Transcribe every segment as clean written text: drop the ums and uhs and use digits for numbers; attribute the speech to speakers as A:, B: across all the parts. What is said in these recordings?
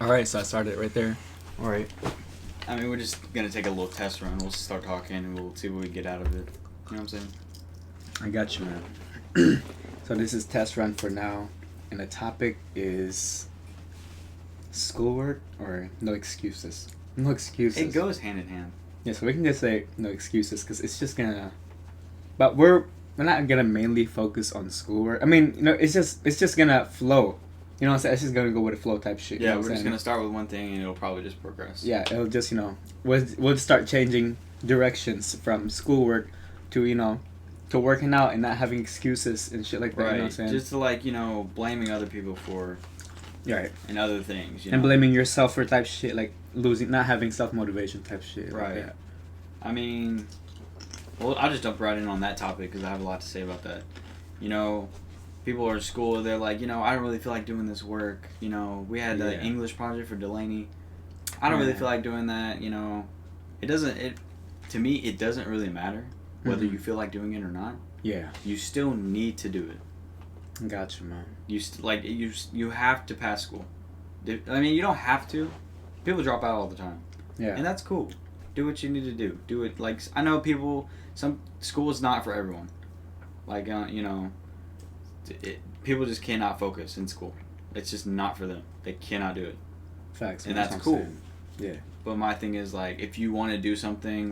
A: Alright, so I started right there. Alright.
B: I mean, we're just gonna take a little test run. We'll start talking and we'll see what we get out of it. You know what I'm saying?
A: I got you, man. So this is test run for now, and the topic is schoolwork or no excuses. No excuses.
B: It goes hand in hand.
A: Yeah, so we can just say no excuses because it's just gonna. But we're not gonna mainly focus on schoolwork. I mean, it's just gonna flow. You know what I'm saying? It's just gonna go with a flow type shit.
B: Yeah,
A: you know
B: we're just gonna start with one thing and it'll probably just progress.
A: Yeah, it'll just we'll start changing directions from schoolwork to to working out and not having excuses and shit like that.
B: Right.
A: You know what I'm saying?
B: Just to blaming other people for.
A: Right.
B: And other things.
A: And blaming yourself for type shit like not having self motivation type shit.
B: Right.
A: Like that.
B: I mean, well, I'll just jump right in on that topic because I have a lot to say about that. People are in school, they're like, I don't really feel like doing this work. We had the English project for Delaney. I don't really feel like doing that. To me, it doesn't really matter whether you feel like doing it or not.
A: Yeah.
B: You still need to do it.
A: Gotcha, man.
B: You have to pass school. I mean, you don't have to. People drop out all the time.
A: Yeah.
B: And that's cool. Do what you need to do. Do it. I know some school is not for everyone. People just cannot focus in school. It's just not for them. They cannot do it.
A: Facts.
B: And that's cool.
A: Yeah.
B: But my thing is, if you want to do something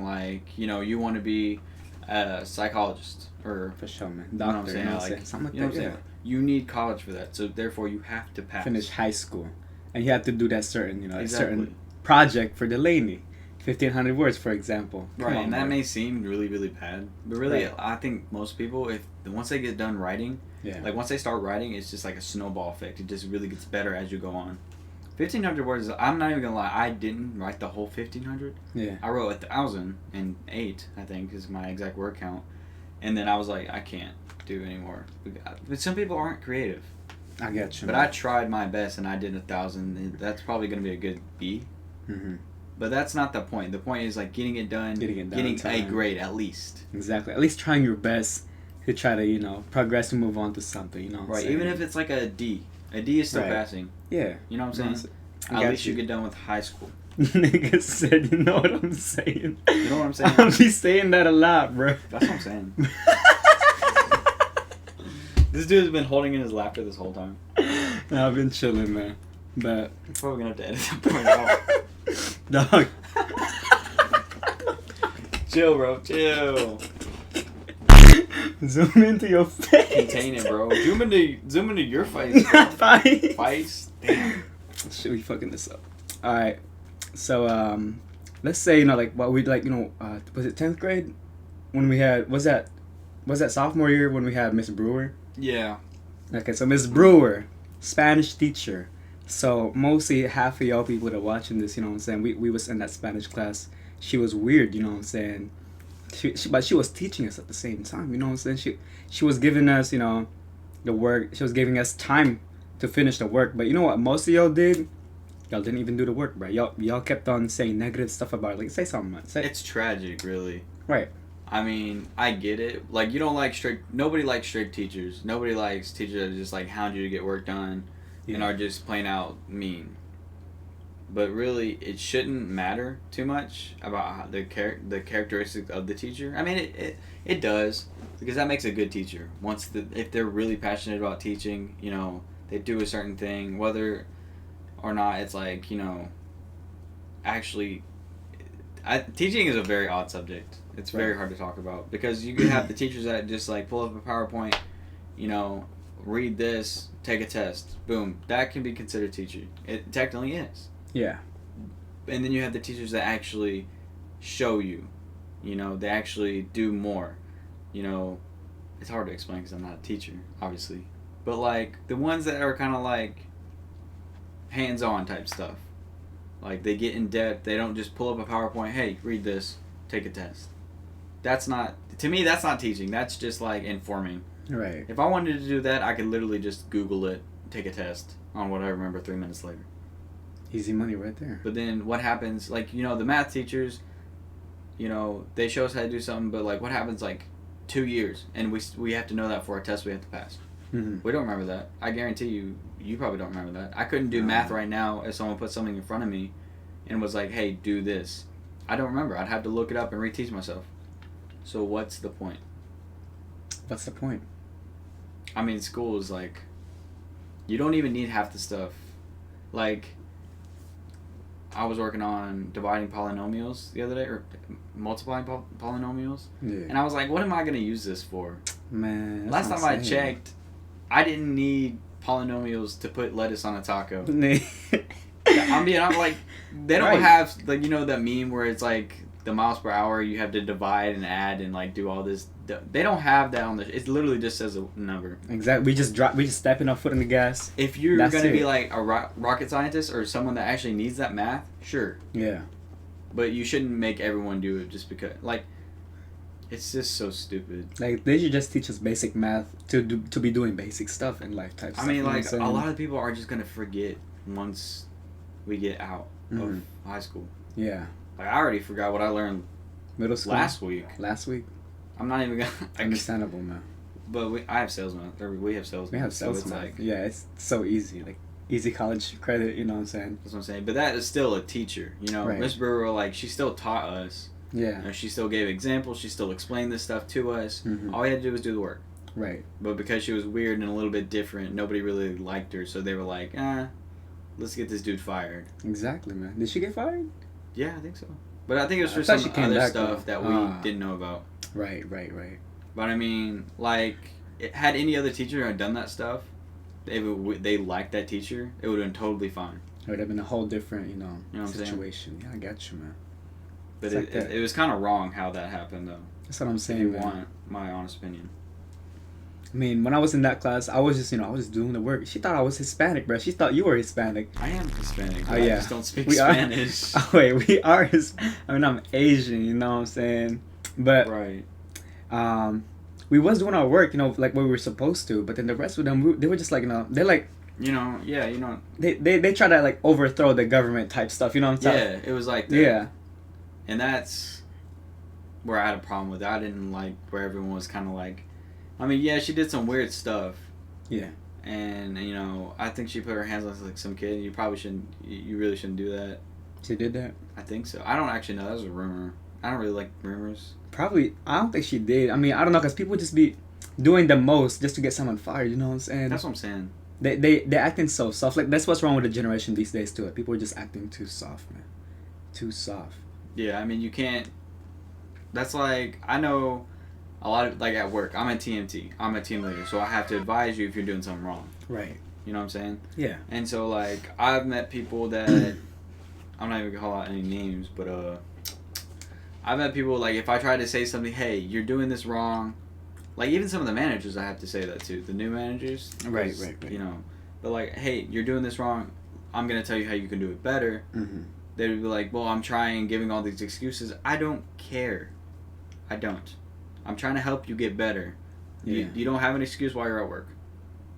B: you want to be a psychologist or...
A: For sure, man.
B: Doctor, you know what I'm saying?
A: Something like that, yeah.
B: You need college for that. So, therefore, you have to pass.
A: Finish high school. And you have to do that certain,
B: exactly.
A: certain project for Delaney. 1,500 words, for example.
B: Right, and that may seem really, really bad. But really, right. I think most people, once they get done writing, once they start writing, it's just like a snowball effect. It just really gets better as you go on. 1,500 words, I'm not even going to lie, I didn't write the whole 1,500.
A: Yeah.
B: I wrote 1,008, I think, is my exact word count. And then I was like, I can't do anymore. But some people aren't creative.
A: I get you.
B: But I tried my best, and I did 1,000. That's probably going to be a good B.
A: Mm-hmm.
B: But that's not the point. The point is getting it done, getting a grade at least.
A: Exactly. At least trying your best to try to progress and move on to something.
B: Right. Even if it's like a D. A D is still passing.
A: Yeah.
B: You know what I'm saying? At least you get done with high school.
A: Nigga said, you know what I'm saying?
B: You know what I'm saying?
A: I'll be saying that a lot, bro.
B: That's what I'm saying. This dude has been holding in his laughter this whole time.
A: No, I've been chilling, man. But
B: I'm probably gonna have to edit that point out.
A: Dog.
B: Chill, bro. Chill.
A: Zoom into your face.
B: Contain it, bro. Zoom into your face.
A: Not face.
B: Face. Damn.
A: Should we fucking this up? All right. So let's say was it 10th grade when we had was that sophomore year when we had Miss Brewer?
B: Yeah.
A: Okay, so Miss Brewer, Spanish teacher. So mostly half of y'all people that are watching this, you know what I'm saying, we was in that Spanish class. She was weird, you know what I'm saying. But she was teaching us at the same time, you know what I'm saying. She was giving us, the work. She was giving us time to finish the work. But you know what most of y'all did? Y'all didn't even do the work, bro. Y'all kept on saying negative stuff about it. Say something, man.
B: It's tragic, really.
A: Right.
B: I mean, I get it. You don't like strict... Nobody likes strict teachers. Nobody likes teachers that just, hound you to get work done and are just plain out mean. But really, it shouldn't matter too much about the characteristics of the teacher. I mean, it does, because that makes a good teacher. If they're really passionate about teaching, they do a certain thing, whether or not it's actually... teaching is a very odd subject. It's very hard to talk about because you can have the teachers that just pull up a PowerPoint, read this, take a test, boom. That can be considered teaching. It technically is.
A: Yeah.
B: And then you have the teachers that actually show you, they actually do more. It's hard to explain because I'm not a teacher, obviously. But the ones that are kind of hands-on type stuff. They get in depth. They don't just pull up a PowerPoint. Hey, read this. Take a test. To me, that's not teaching. That's just informing.
A: Right.
B: If I wanted to do that, I could literally just Google it, take a test on what I remember 3 minutes later.
A: Easy money right there.
B: But then what happens, the math teachers, they show us how to do something, but what happens 2 years and we have to know that for a test we have to pass.
A: Mm-hmm.
B: We don't remember that. I guarantee you you probably don't remember that. I couldn't do math right now if someone put something in front of me and was like, hey, do this. I don't remember. I'd have to look it up and reteach myself. So what's the point?
A: What's the point?
B: I mean, school is like, you don't even need half the stuff. Like, I was working on dividing polynomials the other day, or multiplying polynomials.
A: Yeah.
B: And I was like, what am I going to use this for?
A: Man,
B: Last time I checked, I didn't need polynomials to put lettuce on a taco. I'm like, they don't have, like, you know that meme where it's like the miles per hour you have to divide and add and like do all this. They don't have that on the. It literally just says a number.
A: Exactly. We just stepping our foot in the gas.
B: If you're gonna be like a rocket scientist or someone that actually needs that math, sure.
A: Yeah.
B: But you shouldn't make everyone do it just because, like, it's just so stupid.
A: Like, they should just teach us basic math to be doing basic stuff in life type stuff.
B: I mean, like, a lot of people are just gonna forget once we get out of high school.
A: Yeah.
B: Like, I already forgot what I learned
A: middle school
B: last week. I'm not even gonna.
A: Understandable, man.
B: But I have salesman. Or we have salesman.
A: We have salesman.
B: So it's like,
A: yeah, it's so easy. Like, easy college credit, you know what I'm saying?
B: That's what I'm saying. But that is still a teacher, you know?
A: Right.
B: Miss Brewer, like, she still taught us.
A: Yeah.
B: You know, she still gave examples. She still explained this stuff to us.
A: Mm-hmm.
B: All we had to do was do the work.
A: Right.
B: But because she was weird and a little bit different, nobody really liked her. So they were like, let's get this dude fired.
A: Exactly, man. Did she get fired?
B: Yeah, I think so. But I think it was for some other stuff that we didn't know about.
A: Right.
B: But I mean, like, had any other teacher done that stuff, they liked that teacher, it would have been totally fine.
A: It would have been a whole different,
B: you know
A: situation. Yeah, I got you, man.
B: But it was kind of wrong how that happened, though.
A: That's what I'm saying,
B: if you
A: man.
B: want my honest opinion.
A: I mean, when I was in that class, I was just, I was doing the work. She thought I was Hispanic, bro. She thought you were Hispanic.
B: I am Hispanic.
A: Oh, yeah.
B: I just don't speak Spanish.
A: Oh, wait, we are Hispanic. I mean, I'm Asian, you know what I'm saying? But,
B: right.
A: We was doing our work, like what we were supposed to. But then the rest of them, they were just like, they're like, They try to, like, overthrow the government type stuff, you know what I'm saying?
B: Yeah, it was like that.
A: Yeah.
B: And that's where I had a problem with it. I didn't like where everyone was kind of like, I mean, yeah, she did some weird stuff.
A: Yeah.
B: And, I think she put her hands on, like, some kid. You really shouldn't do that.
A: She did that?
B: I think so. I don't actually know. That was a rumor. I don't really like rumors.
A: Probably. I don't think she did. I mean, I don't know, because people just be doing the most just to get someone fired, you know what I'm saying?
B: That's what I'm saying.
A: They're acting so soft. Like, that's what's wrong with the generation these days, too. People are just acting too soft, man. Too soft.
B: Yeah, I mean, you can't... That's like... I know a lot of... Like, at work, I'm at TMT. I'm a team leader, so I have to advise you if you're doing something wrong.
A: Right.
B: You know what I'm saying?
A: Yeah.
B: And so, like, I've met people that... I'm not even gonna call out any names, but, I've met people, like, if I try to say something, hey, you're doing this wrong... Like, even some of the managers, I have to say that, too. The new managers.
A: Right.
B: But, like, hey, you're doing this wrong. I'm going to tell you how you can do it better.
A: Mm-hmm.
B: They would be like, well, I'm trying, giving all these excuses. I don't care. I don't. I'm trying to help you get better.
A: Yeah.
B: You don't have an excuse while you're at work.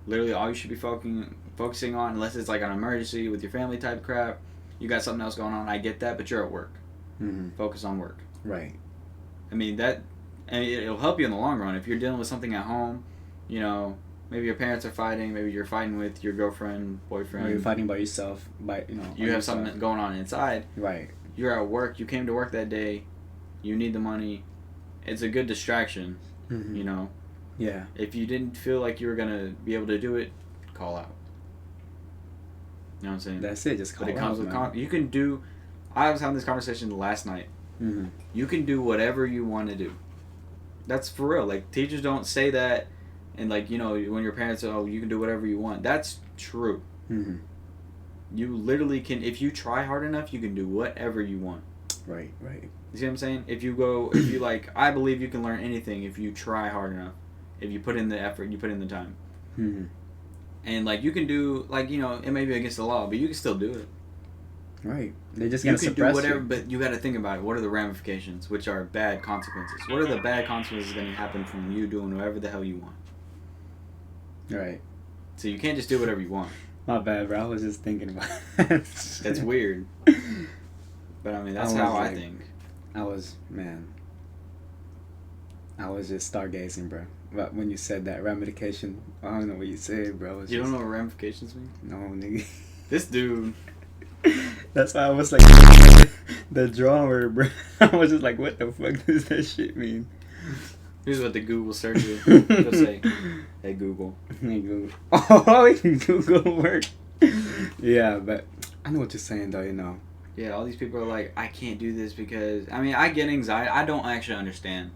B: Literally, all you should be focusing on, unless it's, like, an emergency with your family type crap, you got something else going on, I get that, but you're at work.
A: Mm-hmm.
B: Focus on work.
A: Right.
B: I mean, that... And it'll help you in the long run. If you're dealing with something at home, maybe your parents are fighting, maybe you're fighting with your girlfriend, boyfriend.
A: Or you're fighting by yourself,
B: You have something going on inside.
A: Right.
B: You're at work, you came to work that day, you need the money. It's a good distraction,
A: mm-hmm. Yeah.
B: If you didn't feel like you were going to be able to do it, call out. You know what I'm saying?
A: That's it, just call out.
B: But it comes with you can do... I was having this conversation last night.
A: Mm-hmm.
B: You can do whatever you want to do. That's for real. Like, teachers don't say that, and, like, when your parents say, oh, you can do whatever you want. That's true.
A: Mm-hmm.
B: You literally can, if you try hard enough, you can do whatever you want.
A: Right.
B: You see what I'm saying? I believe you can learn anything if you try hard enough. If you put in the effort, you put in the time.
A: Mm-hmm.
B: And, like, you can do, like, it may be against the law, but you can still do it.
A: Right. They're just going to suppress
B: you. You can do whatever,
A: you.
B: but you got to think about it. What are the ramifications, which are bad consequences? What are the bad consequences going to happen from you doing whatever the hell you want?
A: Right.
B: So you can't just do whatever you want.
A: My bad, bro. I was just thinking about it.
B: That's weird. But, I mean, that's how I think.
A: I was just stargazing, bro. But when you said that ramification, I don't know what you said, bro.
B: You don't know what ramifications mean?
A: No, nigga.
B: This dude.
A: That's why I was like, looking at the drawer, bro. I was just like, what the fuck does that shit mean?
B: Here's what the Google search is. It'll say, hey Google.
A: Hey Google. Oh, Google work. Yeah, but I know what you're saying, though. You know.
B: Yeah, all these people are like, I can't do this because I mean I get anxiety. I don't actually understand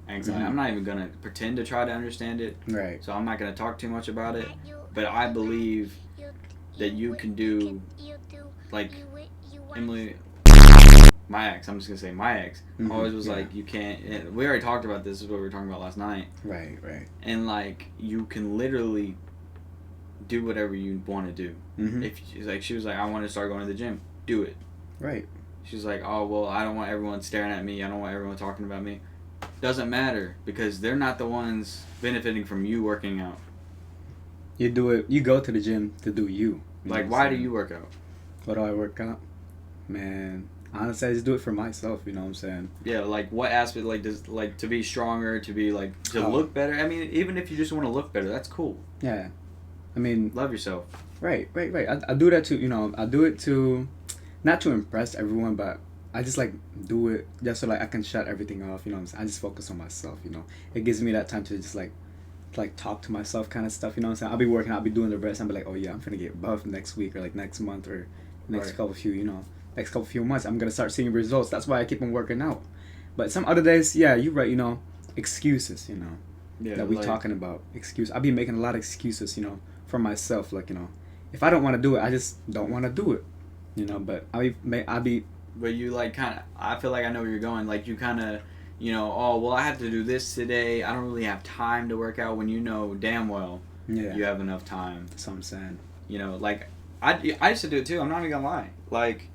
B: anxiety. I'm not even gonna pretend to try to understand it.
A: Right.
B: So I'm not gonna talk too much about it. But I believe that you can do, like, Emily, my ex. I'm just gonna say my ex. Always was like, you can't. And we already talked about this. This is what we were talking about last night.
A: Right.
B: And like, you can literally do whatever you want to do. If she was like, I want to start going to the gym. Do it.
A: Right.
B: She's like, oh well, I don't want everyone staring at me. I don't want everyone talking about me. Doesn't matter because they're not the ones benefiting from you working out.
A: You do it. You go to the gym to do you.
B: Like, why do you work out?
A: Why do I work out? Man, honestly, I just do it for myself. You know what I'm saying?
B: Yeah, like what aspect? Like, does like to be stronger, to be like to look better? I mean, even if you just want to look better, that's cool.
A: Yeah, I mean,
B: love yourself.
A: Right. I do that too. You know, I do it to, not to impress everyone, but I just like do it just so like I can shut everything off. You know what I'm saying? I just focus on myself. You know, it gives me that time to just like talk to myself kind of stuff. You know what I'm saying? I'll be working, I'll be doing the rest. I'll be like, oh yeah, I'm finna get buff next week or like next month or next couple few months. I'm gonna start seeing results. That's why I keep on working out. But some other days, yeah, you're right. You know, excuses. You know, that we talking about excuse. I'll be making a lot of excuses. You know, for myself. Like, you know, if I don't want to do it, I just don't want to do it. You know, but I'll be.
B: But you like kind of. I feel like I know where you're going. Like you kind of. You know, oh, well, I have to do this today. I don't really have time to work out when you know damn well you have enough time.
A: That's what I'm saying.
B: You know, like, I used to do it too. I'm not even going to lie. Like,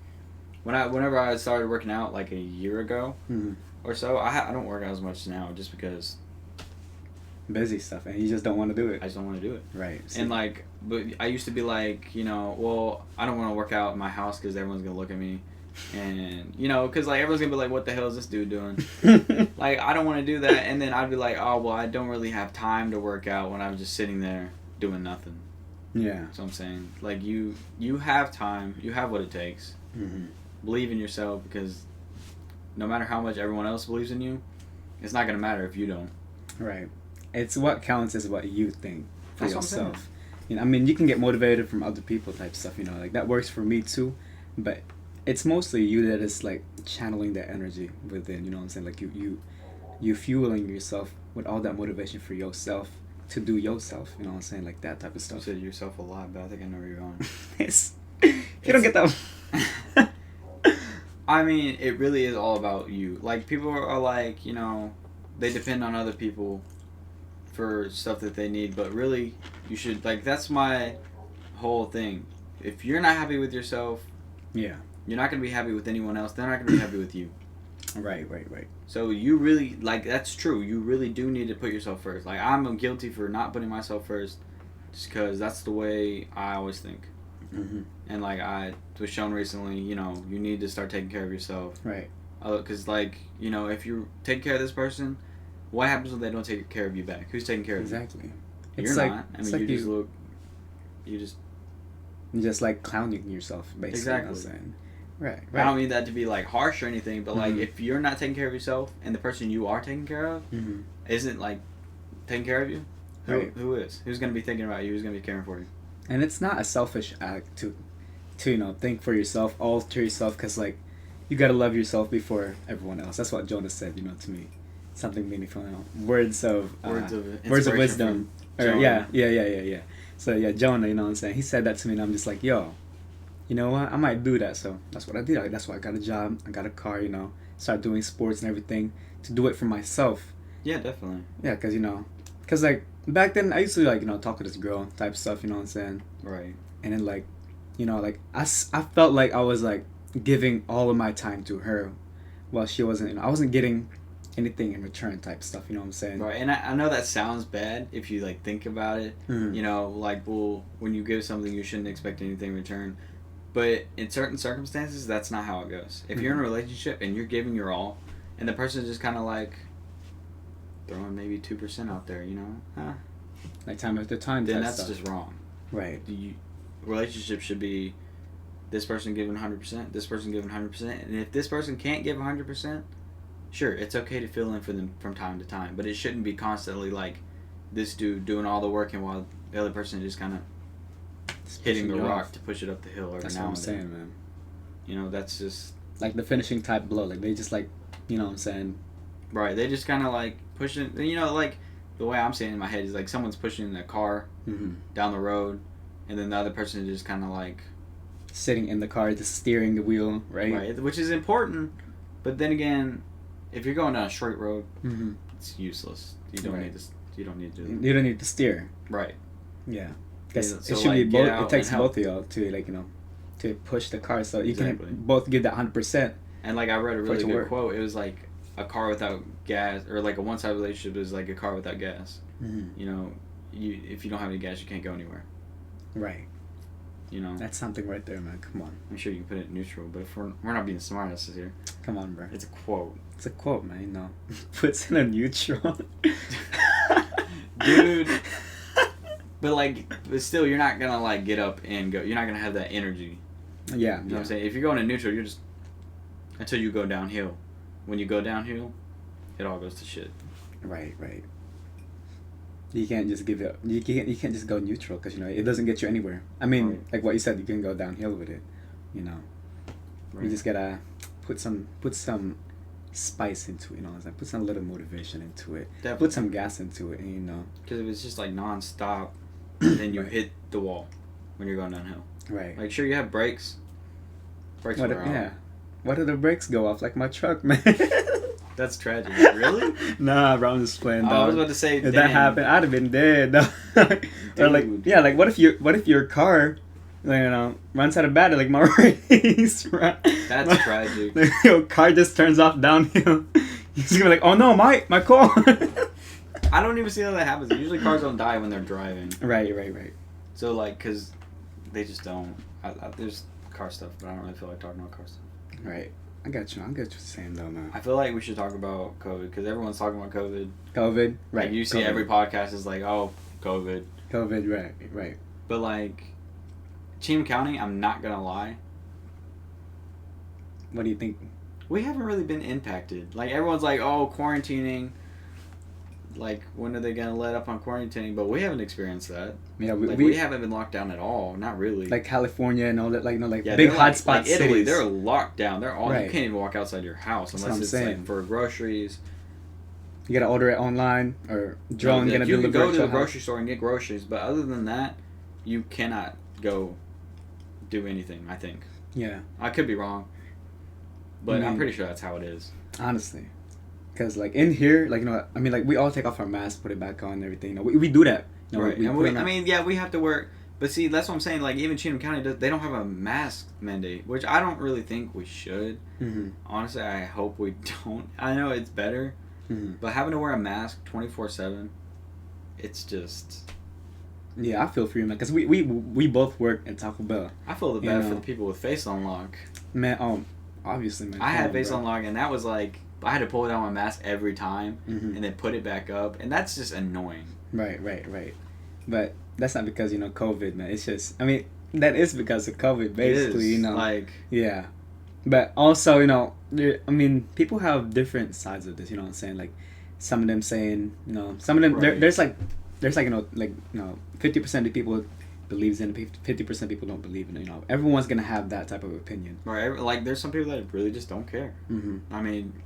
B: whenever I started working out, like, a year ago or so, I don't work out as much now just because...
A: Busy stuff, and you just don't want to do it.
B: I just don't want to do it.
A: Right.
B: See. And, like, but I used to be like, you know, well, I don't want to work out in my house because everyone's going to look at me. And, you know, because, like, everyone's going to be like, what the hell is this dude doing? Like, I don't want to do that. And then I'd be like, oh, well, I don't really have time to work out when I'm just sitting there doing nothing.
A: Yeah.
B: That's what I'm saying. Like, you have time. You have what it takes. Believe in yourself because no matter how much everyone else believes in you, it's not going to matter if you don't.
A: Right. It's what counts is what you think for
B: That's
A: yourself. You know, I mean, you can get motivated from other people type stuff, you know, like that works for me too, but it's mostly you that is like channeling that energy within, you know what I'm saying? Like you fueling yourself with all that motivation for yourself to do yourself, you know what I'm saying? Like that type of stuff.
B: You said yourself a lot, but I think I know where you're going.
A: You don't get that.
B: I mean, it really is all about you. Like, people are like, you know, they depend on other people for stuff that they need, but really, you should, like, that's my whole thing. If you're not happy with yourself,
A: yeah,
B: you're not going to be happy with anyone else. They're not going to be happy with you.
A: Right.
B: So you really, like, that's true. You really do need to put yourself first. Like, I'm guilty for not putting myself first just because that's the way I always think. And, like, I was shown recently, you know, you need to start taking care of yourself.
A: Right.
B: Because, like, you know, if you take care of this person, what happens when they don't take care of you back? Who's taking care of you?
A: Exactly.
B: You're
A: it's like,
B: not. I mean,
A: like
B: you just
A: You're just like clowning yourself, basically.
B: Exactly.
A: You know what I'm saying? Right.
B: I don't mean that to be like harsh or anything, but like if you're not taking care of yourself and the person you are taking care of isn't like taking care of you, who is? Who's going to be thinking about you? Who's going to be caring for you?
A: And it's not a selfish act to you know, think for yourself, all to yourself, because like you gotta love yourself before everyone else. That's what Jonas said, you know, to me. Something meaningful, you know. Words of wisdom. Yeah. So yeah, Jonah, you know what I'm saying? He said that to me, and I'm just like, yo, you know what? I might do that. So that's what I did. That's why I got a job. I got a car. You know, start doing sports and everything to do it for myself.
B: Yeah, definitely.
A: Yeah, cause you know, cause like back then I used to like, you know, talk to this girl type stuff. You know what I'm saying?
B: Right.
A: And then like, you know, like I felt like I was like giving all of my time to her, while she wasn't. You know, I wasn't getting anything in return type stuff. You know what I'm saying?
B: Right. And I know that sounds bad if you like think about it. You know, like, well, when you give something, you shouldn't expect anything in return. But in certain circumstances, that's not how it goes. If you're in a relationship and you're giving your all, and the person is just kind of like, throwing maybe 2% out there, you know,
A: Like time after time.
B: then
A: type
B: that's
A: stuff.
B: just wrong.
A: Right.
B: Relationship should be this person giving 100%, this person giving 100%, and if this person can't give 100%, sure, it's okay to fill in for them from time to time, but it shouldn't be constantly like this dude doing all the work and while the other person just kind of hitting the rock to push it up the hill every
A: That's
B: now
A: what I'm
B: and then.
A: saying, man.
B: You know, that's just
A: Like the finishing type blow. Like they just like, you know what I'm saying?
B: right. They just kind of like pushing. You know, like the way I'm saying in my head is like someone's pushing a car down the road, and then the other person is just kind of like
A: Sitting in the car, just steering the wheel, right?
B: right, which is important. But then again, if you're going down a straight road, it's useless. You don't need this. You don't need to do that.
A: You don't need to steer.
B: Right.
A: Yeah.
B: Yeah,
A: It
B: so,
A: should
B: like,
A: be
B: get
A: both.
B: out
A: It takes
B: and help.
A: both of y'all to like, you know, to push the car so you
B: Exactly.
A: can both give that 100%.
B: And like I read a
A: For it
B: really
A: to
B: good
A: work.
B: quote. It was like a car without gas, or like a one-sided relationship is like a car without gas. You know, if you don't have any gas, you can't go anywhere.
A: Right.
B: You know,
A: That's something right there, man. Come on.
B: I'm sure you can put it in neutral, but if we're not being smartasses here,
A: Come on, bro.
B: it's a quote,
A: It's a quote, man. You know, puts in a neutral.
B: dude. But still, you're not gonna like get up and go. You're not gonna have that energy.
A: Yeah.
B: You know what I'm saying? If you're going in neutral, you're just until you go downhill. When you go downhill, it all goes to shit.
A: Right. You can't just give it. You can't just go neutral because you know it doesn't get you anywhere. I mean,
B: Right.
A: like what you said, you can go downhill with it. You know,
B: Right.
A: you just gotta put some spice into it. You know, what I'm saying? Put some little motivation into it.
B: Definitely.
A: Put some gas into it, and you know.
B: Because if it's just like non-stop, then you
A: Right.
B: hit the wall when you're going downhill.
A: Right.
B: Like, sure, you have brakes. Brakes
A: What
B: are out.
A: yeah. What if the brakes go off like my truck, man?
B: That's tragic. Really?
A: Nah, bro, I'm just playing.
B: Oh, I was about to say,
A: if
B: dang.
A: that happened, I'd have been dead. Dog. Or like,
B: Dude.
A: yeah, like what if your car, like, you know, runs out of battery like my race? Right?
B: That's tragic.
A: Your car just turns off downhill. He's gonna be like, oh no, my car.
B: I don't even see how that happens. Usually cars don't die when they're driving.
A: Right.
B: So, like, because they just don't. There's car stuff, but I don't really feel like talking about car stuff.
A: Right. I got you. I get what you're saying though, man.
B: I feel like we should talk about COVID because everyone's talking about COVID.
A: COVID. Right.
B: Like, you see
A: COVID.
B: every podcast is like, oh, COVID.
A: COVID. Right.
B: But, like, Cheatham County, I'm not going to lie,
A: What do you think?
B: we haven't really been impacted. Like, everyone's like, oh, quarantining. Like, when are they going to let up on quarantining? But we haven't experienced that.
A: Yeah,
B: We haven't been locked down at all. Not really.
A: like California and all that, like, you know, like
B: yeah,
A: big
B: they're like
A: hotspot
B: like Italy,
A: cities.
B: they're locked down. They're all
A: Right.
B: you can't even walk outside your house
A: That's
B: unless
A: what I'm
B: it's
A: saying.
B: like for groceries.
A: You gotta order it online or drone
B: Like,
A: gonna
B: you can
A: deliver
B: go
A: it
B: to
A: to
B: the
A: your house.
B: grocery store and get groceries, but other than that, you cannot go do anything. I think
A: Yeah,
B: I could be wrong, but
A: I
B: I'm
A: mean-
B: pretty sure that's how it is.
A: honestly, because like in here, like, you know, I mean, like we all take off our masks, put it back on, and everything. You know, we do that. You know,
B: Right.
A: we
B: And
A: put
B: we,
A: on
B: I
A: our-
B: mean, yeah, we have to wear. But see, that's what I'm saying. Like, even Cheatham County, they don't have a mask mandate, which I don't really think we should.
A: Mhm.
B: Honestly, I hope we don't. I know it's better,
A: Mhm.
B: but having to wear a mask 24/7, it's just.
A: Yeah, I feel for you, man, because we both work at Taco Bell.
B: I feel the
A: You
B: bad
A: know.
B: for the people with face unlock.
A: Man, obviously, man.
B: I
A: come
B: had
A: on,
B: face
A: bro.
B: unlock, and that was like I had to pull down my mask every time,
A: Mhm.
B: and then put it back up, and that's just annoying.
A: Right. But that's not because, you know, COVID, man. It's just, I mean, that is because of COVID, basically,
B: It is,
A: you know.
B: like
A: Yeah. But also, you know, I mean, people have different sides of this, you know what I'm saying? Like, some of them saying, you know, some of them,
B: Right.
A: there's like, you know, 50% of people believes in it, 50% of people don't believe in it, you know. Everyone's going to have that type of opinion.
B: right, like there's some people that really just don't care.
A: Mm-hmm.
B: I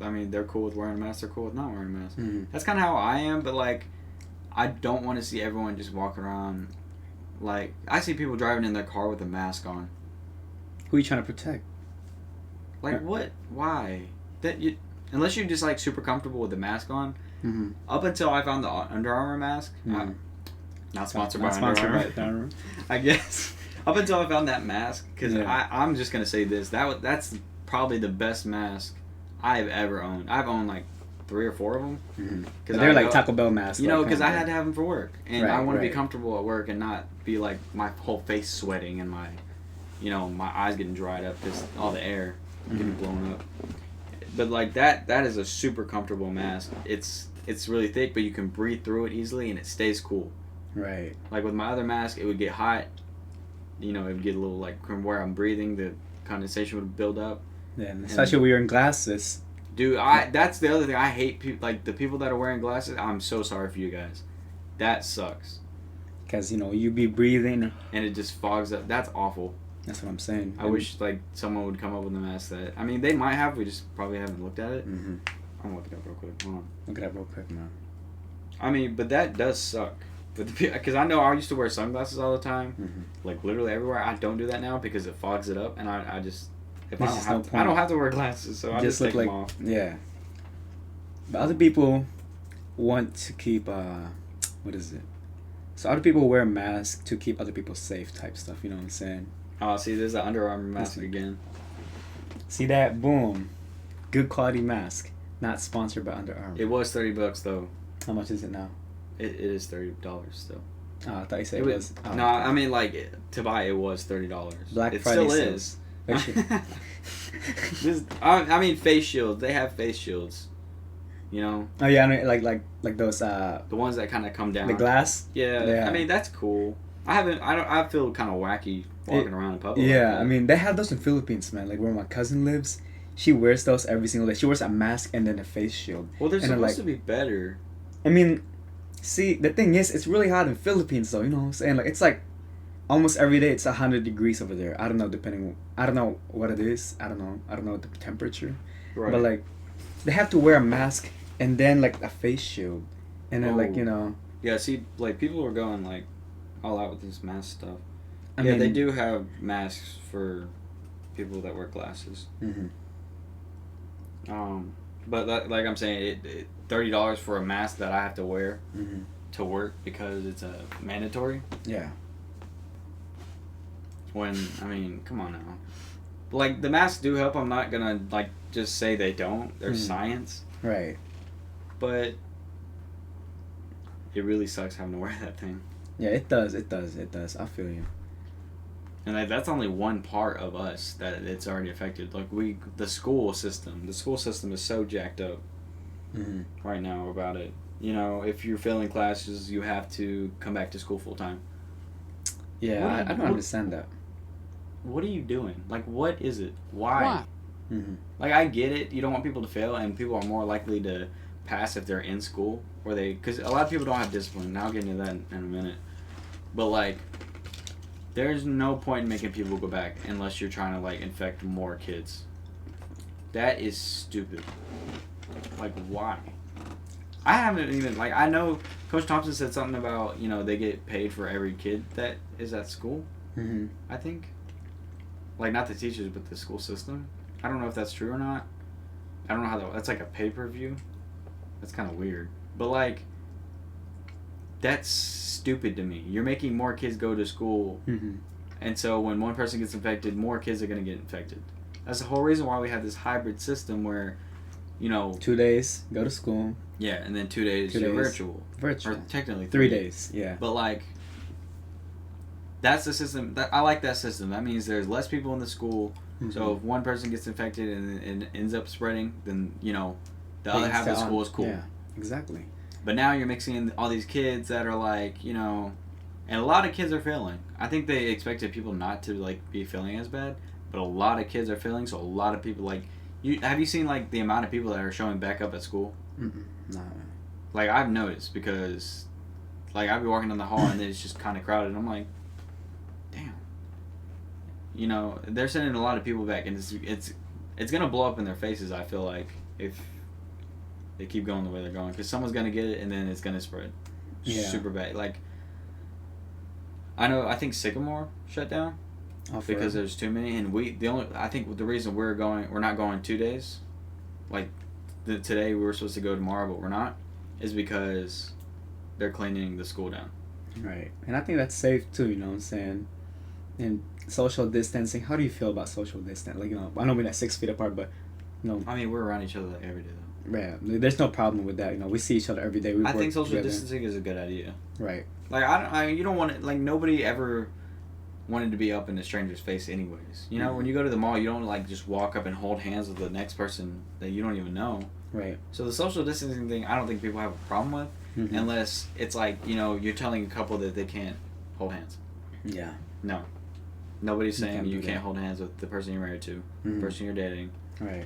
B: mean, they're cool with wearing a mask. They're cool with not wearing a mask.
A: Mm-hmm.
B: That's kind of how I am, but like, I don't want to see everyone just walking around. Like, I see people driving in their car with a mask on.
A: Who are you trying to protect?
B: Like,
A: Right.
B: what? Why? Unless you're just like super comfortable with the mask on.
A: Mm-hmm.
B: Up until I found the Under Armour mask.
A: Mhm.
B: Not sponsored
A: Not
B: by
A: sponsored
B: Under Armour.
A: by Armour.
B: I guess. Up until I found that mask, because
A: Yeah.
B: I'm just gonna say this. That's probably the best mask I've ever owned. I've owned like 3 or 4 of them.
A: Mm-hmm.
B: Because
A: They're like Taco Bell masks.
B: You know,
A: like,
B: because I
A: kinda
B: had to have them for work, and I
A: Right,
B: want to be
A: right.
B: comfortable at work and not be like my whole face sweating and my, you know, my eyes getting dried up because all the air getting
A: Mhm.
B: blown up. But like that is a super comfortable mask. It's it's really thick, but you can breathe through it easily and it stays cool.
A: Right.
B: Like with my other mask, it would get hot. You know, it would get a little like from where I'm breathing, the condensation would build up.
A: Yeah, and especially when you're in glasses.
B: Dude, that's the other thing. I hate people like the people that are wearing glasses. I'm so sorry for you guys. That sucks.
A: Because, you know, you be breathing.
B: And it just fogs up. That's awful.
A: That's what I'm saying.
B: I wish like someone would come up with a mask that. I mean, they might have. We just probably haven't looked at it.
A: Mm-hmm.
B: I'm looking it up real quick. Hold on.
A: Look it up real quick, man.
B: I mean, but that does suck. Because I know I used to wear sunglasses all the time, like literally everywhere. I don't do that now because it fogs it up, and I just if I don't have to wear glasses, so I just take them off.
A: Yeah. But other people want to keep what is it? So other people wear masks to keep other people safe, type stuff. You know what I'm saying?
B: Oh, see, there's the Under Armour mask again.
A: See that? Boom. Good quality mask. Not sponsored by Under Armour.
B: It was $30 though.
A: How much is it now?
B: It is $30 still.
A: Oh, I thought you said it was. Oh,
B: no, I mean like to buy it was $30.
A: Black
B: it
A: Friday
B: still
A: sales.
B: is. I mean face shields. They have face shields. You know.
A: Oh yeah, I mean, like those. The
B: ones that kind of come down.
A: The glass.
B: Yeah. I mean that's cool. I feel kind of wacky walking around in public.
A: Yeah, I mean they have those in Philippines, man. Like where my cousin lives, she wears those every single day. She wears a mask and then a face shield.
B: Well, they're supposed to be better.
A: I mean, see, the thing is, it's really hot in Philippines, though. You know what I'm saying? Like it's like almost every day it's 100 degrees over there. I don't know, I don't know what it is. I don't know the temperature.
B: Right.
A: But like, they have to wear a mask and then like a face shield, and then like, you know.
B: Yeah. See, like people are going like all out with this mask stuff. I
A: mean,
B: they do have masks for people that wear glasses.
A: Mm-hmm.
B: But like I'm saying, $30 for a mask that I have to wear to work because it's a mandatory.
A: Yeah.
B: When I mean, come on now. Like the masks do help. I'm not gonna like just say they don't. There's science.
A: Right.
B: But it really sucks having to wear that thing.
A: Yeah, it does. I feel you.
B: And that's only one part of us that it's already affected. Like the school system is so jacked up right now about it. You know, if you're failing classes, you have to come back to school full time.
A: Yeah, I don't understand that.
B: What are you doing? Like, what is it? Why? Like, I get it. You don't want people to fail, and people are more likely to pass if they're in school, because a lot of people don't have discipline. And I'll get into that in a minute. But like, there's no point in making people go back unless you're trying to like infect more kids. That is stupid. Like, why? I haven't even like I know Coach Thompson said something about they get paid for every kid that is at school. I think. Like not the teachers, but the school system. I don't know if that's true or not. I don't know how that's like a pay-per-view. That's kind of weird. But like, that's stupid to me. You're making more kids go to school, and so when one person gets infected, more kids are gonna get infected. That's the whole reason why we have this hybrid system where,
A: 2 days go to school.
B: Yeah, and then 2 days you're virtual.
A: Or
B: technically
A: 3 days. Yeah.
B: But like, that's the system. I like that system. That means there's less people in the school. So if one person gets infected and ends up spreading, then the other half of the school is cool.
A: Yeah, exactly.
B: But now you're mixing in all these kids that are like, and a lot of kids are failing. I think they expected people not to like be failing as bad, but a lot of kids are failing. So a lot of people have you seen like the amount of people that are showing back up at school?
A: No.
B: Like I've noticed because, like I'd be walking down the hall and it's just kind of crowded. And I'm like, damn. They're sending a lot of people back, and it's gonna blow up in their faces. I feel like if they keep going the way they're going, because someone's gonna get it and then it's gonna spread super bad. Like I think Sycamore shut down because there's too many, and I think the reason we're not going 2 days, like today we were supposed to go tomorrow but we're not, is because they're cleaning the school down.
A: Right, and I think that's safe too. You know what I'm saying? And social distancing. How do you feel about social distancing? Like I know we're not 6 feet apart, but
B: I mean we're around each other like every day though.
A: Yeah, there's no problem with that. We see each other every day.
B: I think social distancing is a good idea.
A: Right.
B: Like you don't want it. Like nobody ever wanted to be up in a stranger's face, anyways. When you go to the mall, you don't like just walk up and hold hands with the next person that you don't even know.
A: Right.
B: So the social distancing thing, I don't think people have a problem with, unless it's like, you're telling a couple that they can't hold hands.
A: Yeah.
B: No. Nobody's saying you
A: do
B: can't
A: that.
B: hold hands with the person you're married to, the person you're dating.
A: Right.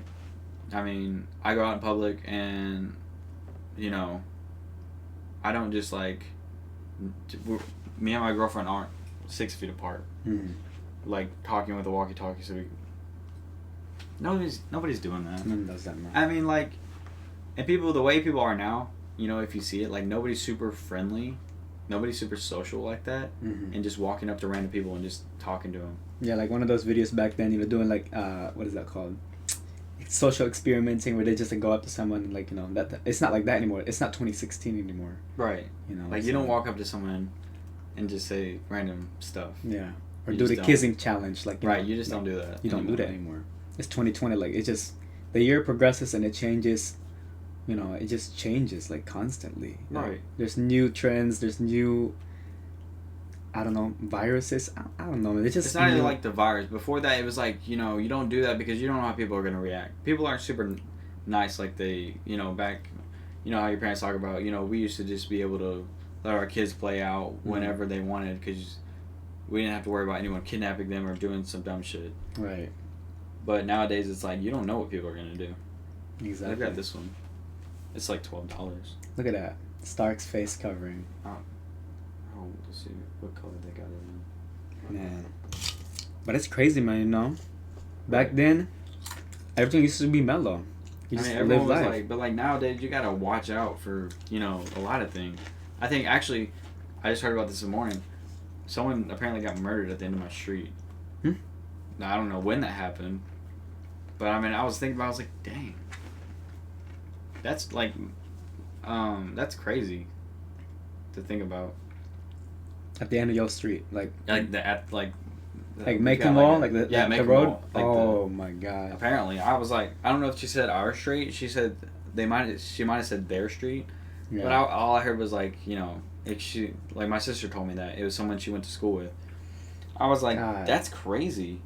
B: I mean, I go out in public and, I don't just like, me and my girlfriend aren't 6 feet apart. Like talking with a walkie-talkie, so nobody's doing that.
A: No one does that, man.
B: I mean, like, and the way people are now, if you see it, like, nobody's super friendly, nobody's super social like that, and just walking up to random people and just talking to them.
A: Yeah, like one of those videos back then, doing like, what is that called? Social experimenting, where they just like, go up to someone and, like, that it's not like that anymore. It's not 2016 anymore.
B: Right. Like, you don't walk up to someone and just say random stuff.
A: Yeah. Or do the kissing challenge, like,
B: right. You just don't do that.
A: You don't do that anymore. It's 2020. Like, it just, the year progresses and it changes. It just changes, like, constantly.
B: Right.
A: There's new trends. There's new, I don't know, viruses. I don't know.
B: It's not even like the virus. Before that, it was like, you don't do that because you don't know how people are going to react. People aren't super nice like they, back, how your parents talk about, we used to just be able to let our kids play out whenever they wanted because we didn't have to worry about anyone kidnapping them or doing some dumb shit.
A: Right.
B: But nowadays, it's like, you don't know what people are going to do.
A: Exactly.
B: Look at this one. It's like $12.
A: Look at that. Stark's face covering.
B: Oh, let's see what color they got it in.
A: Man. But it's crazy, man, Back then, everything used to be mellow. You just live life.
B: Like, but like nowadays, you gotta watch out for, a lot of things. I think, actually, I just heard about this morning. Someone apparently got murdered at the end of my street. Now, I don't know when that happened. But, I mean, I was thinking about it, I was like, dang. That's, like, that's crazy to think about.
A: At the end of your street, like
B: Macon
A: Mall, like the road.
B: Mall, like
A: oh my god!
B: Apparently, I was like, I don't know if she said our street. She said she might have said their street. Yeah. But all I heard was like, like my sister told me that it was someone she went to school with. I was like, God. That's crazy.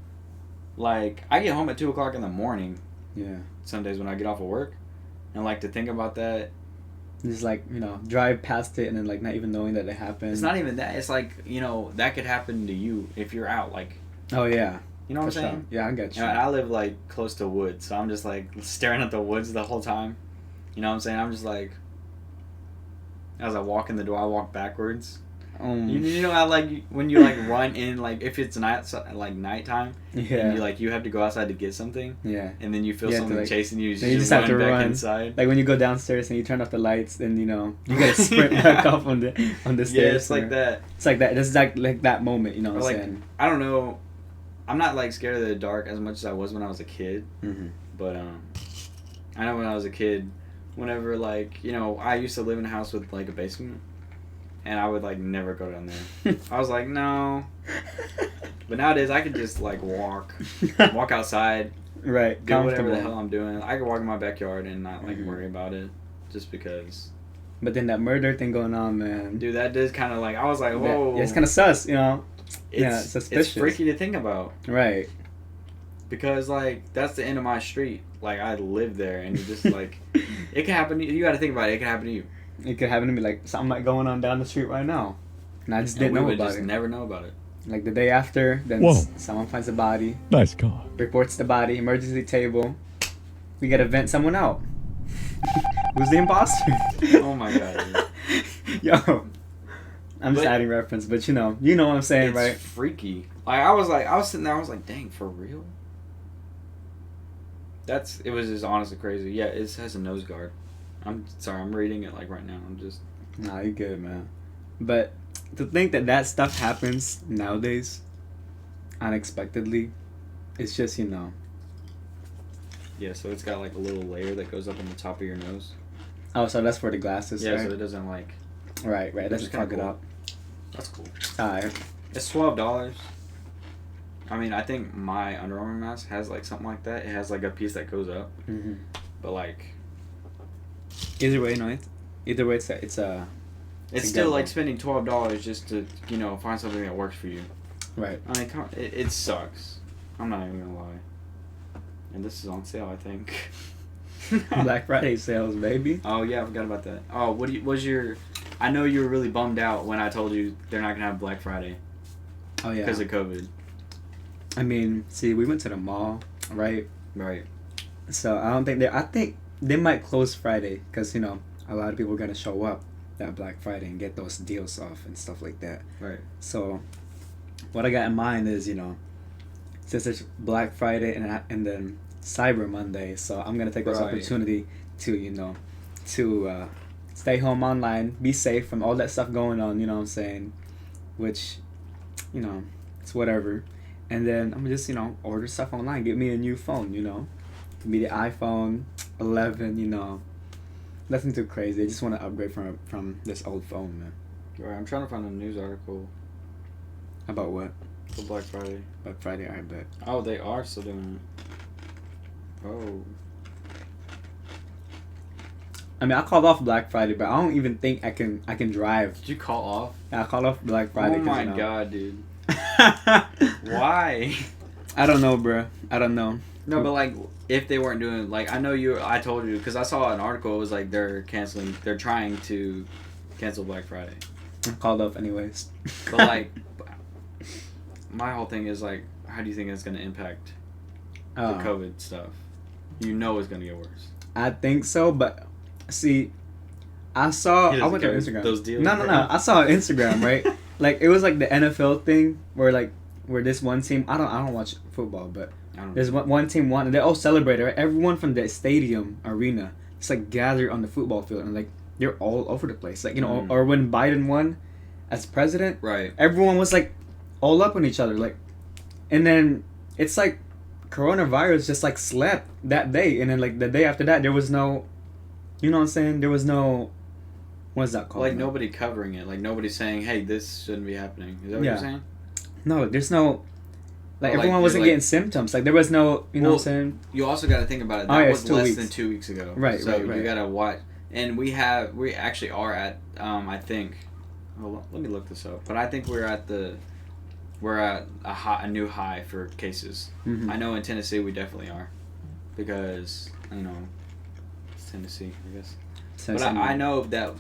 B: Like, I get home at 2:00 in the morning.
A: Yeah.
B: Some days when I get off of work, and like to think about that.
A: Just like, drive past it and then like not even knowing that it happened.
B: It's not even that. It's like, that could happen to you if you're out. Like.
A: Oh yeah.
B: You know what I'm saying?
A: Yeah, I get you.
B: And I live like close to woods, so I'm just like staring at the woods the whole time. You know what I'm saying? I'm just like, as I walk in the door, I walk backwards. You know how like when you like run in, like if it's nighttime,
A: yeah,
B: and you have to go outside to get something,
A: yeah,
B: and then you feel something chasing you,
A: you just have to
B: back
A: run
B: inside.
A: Like when you go downstairs and you turn off the lights, then you gotta sprint back up on the stairs.
B: Yeah, it's like that.
A: It's like that. It's like that moment, you know what I'm saying?
B: I don't know. I'm not like scared of the dark as much as I was when I was a kid. But I know when I was a kid, whenever like I used to live in a house with like a basement. And I would, like, never go down there. I was like, no. But nowadays, I could just, like, walk outside.
A: Right.
B: Do whatever the hell I'm doing. I could walk in my backyard and not, like, worry about it. Just because.
A: But then that murder thing going on, man.
B: Dude, that is kind of, like, I was like, whoa.
A: Yeah, it's kind of sus,
B: It's
A: suspicious.
B: It's freaky to think about.
A: Right.
B: Because, like, that's the end of my street. Like, I live there. And you just, like, it can happen to you. You got to think about it. It can happen to you.
A: It could happen to me, like something like going on down the street right now, and I just didn't know about it.
B: Never know about it.
A: Like the day after, then someone finds a body.
C: Nice car.
A: Reports the body, emergency table. We gotta vent someone out. Who's the imposter?
B: Oh my god.
A: Yo, I'm just adding reference, but you know what I'm saying, right?
B: It's freaky. Like I was sitting there, I was like, dang, for real? It was just honestly crazy. Yeah, it has a nose guard. I'm sorry, I'm reading it like right now. I'm just.
A: Nah, you're good, man. But to think that stuff happens nowadays, unexpectedly, it's just
B: Yeah, so it's got like a little layer that goes up on the top of your nose.
A: Oh, so that's for the glasses.
B: Yeah,
A: right?
B: so it doesn't like.
A: Right. It doesn't fuck it up.
B: That's cool.
A: Alright.
B: It's $12. I mean, I think my Under Armour mask has like something like that. It has like a piece that goes up.
A: Mm-hmm.
B: But like.
A: Either way, it's
B: still like spending $12 just to find something that works for you.
A: Right.
B: I mean, it sucks. I'm not even gonna lie. And this is on sale, I think.
A: Black Friday sales, baby.
B: Oh yeah, I forgot about that. Oh, was your? I know you were really bummed out when I told you they're not gonna have Black Friday
A: Oh yeah.
B: because of COVID.
A: I mean, see, we went to the mall, right?
B: Right.
A: So I don't think they. I think they might close Friday because a lot of people are gonna show up that Black Friday and get those deals off and stuff like that.
B: Right.
A: So, what I got in mind is since it's Black Friday and then Cyber Monday, so I'm gonna take this opportunity to to stay home online, be safe from all that stuff going on. You know what I'm saying? Which, it's whatever. And then I'm just order stuff online. Get me a new phone. Give me the iPhone 11. Nothing too crazy. I just want to upgrade from this old phone, man.
B: Right. I'm trying to find a news article
A: About what?
B: for Black Friday.
A: Black Friday, I bet.
B: Oh, they are still doing it. Oh.
A: I mean, I called off Black Friday, but I don't even think I can drive.
B: Did you call off?
A: I called off Black Friday.
B: Oh my god, dude.
A: I
B: Why?
A: don't know, bro. I don't know.
B: No, but like, if they weren't doing, like, I told you, because I saw an article, it was like they're trying to cancel Black Friday.
A: I called off anyways.
B: But like, my whole thing is like, how do you think it's going to impact the COVID stuff? You know it's going to get worse.
A: I think so, but see, I went to Instagram.
B: Those deals.
A: No. I saw on Instagram, right? Like it was like the NFL thing where this one team. I don't watch football, but there's one team won, and they all celebrated. Right? Everyone from the stadium arena, it's like gathered on the football field, and like they're all over the place. Like or when Biden won as president,
B: right?
A: Everyone was like all up on each other, like, and then it's like coronavirus just like slept that day, and then like the day after that there was no, you know what I'm saying? There was no, what's that called?
B: Like nobody covering it, like nobody saying, "Hey, this shouldn't be happening." Is that what you're saying?
A: No, there's no. Like everyone wasn't getting symptoms. Like there was no, you know what I'm saying?
B: You also got to think about it. That was less than 2 weeks ago.
A: Right,
B: so
A: right.
B: You got to watch, and we actually are at. I think. Hold on, let me look this up. But I think we're at a new high for cases.
A: Mm-hmm.
B: I know in Tennessee we definitely are, because it's Tennessee, I guess. But I know that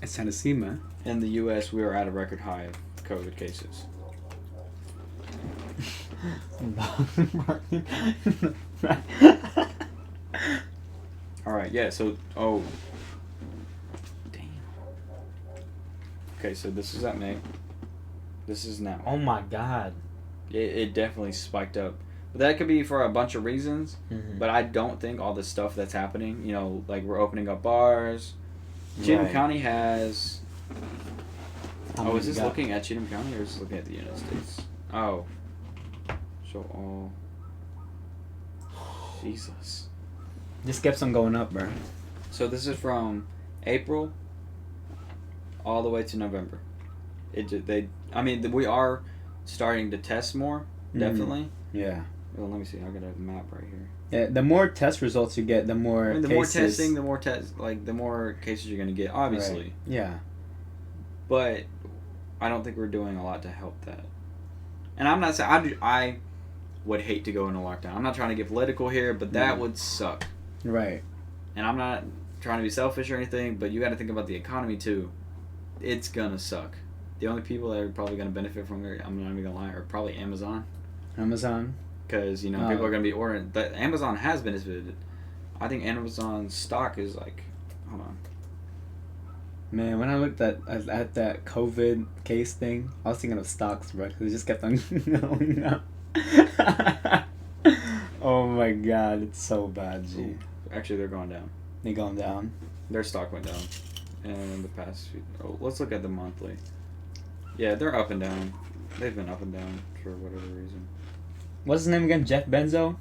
A: it's Tennessee, man.
B: In the U.S. we are at a record high of COVID cases. All right. Yeah. So. Oh. Damn. Okay. So this is at May. This is now.
A: Oh my God.
B: It definitely spiked up. But that could be for a bunch of reasons.
A: Mm-hmm.
B: But I don't think all the stuff that's happening. Like we're opening up bars. Cheatham County has. Is this looking at Cheatham County or is this looking at the United States? Oh. So all. Jesus.
A: Just kept on going up, bro.
B: So this is from April all the way to November. We are starting to test more, definitely.
A: Yeah.
B: Well, let me see. I got a map right here.
A: Yeah, the more test results you get, the more
B: the
A: cases.
B: more testing, the more cases you're gonna get, obviously.
A: Right. Yeah.
B: But I don't think we're doing a lot to help that. And I'm not saying I would hate to go into lockdown. I'm not trying to get political here, but that would suck.
A: Right.
B: And I'm not trying to be selfish or anything, but you got to think about the economy too. It's gonna suck. The only people that are probably gonna benefit from it, I'm not even gonna lie, are probably Amazon. Because people are gonna be ordering. But Amazon has benefited. I think Amazon's stock is like, hold on.
A: Man, when I looked at that COVID case thing, I was thinking of stocks, bro. Because it just kept on going up. Oh my God, it's so bad, G.
B: Ooh. Actually, they're going down.
A: They going down?
B: Their stock went down. And the past few... Oh, let's look at the monthly. Yeah, they're up and down. They've been up and down for whatever reason.
A: What's his name again? Jeff Bezos?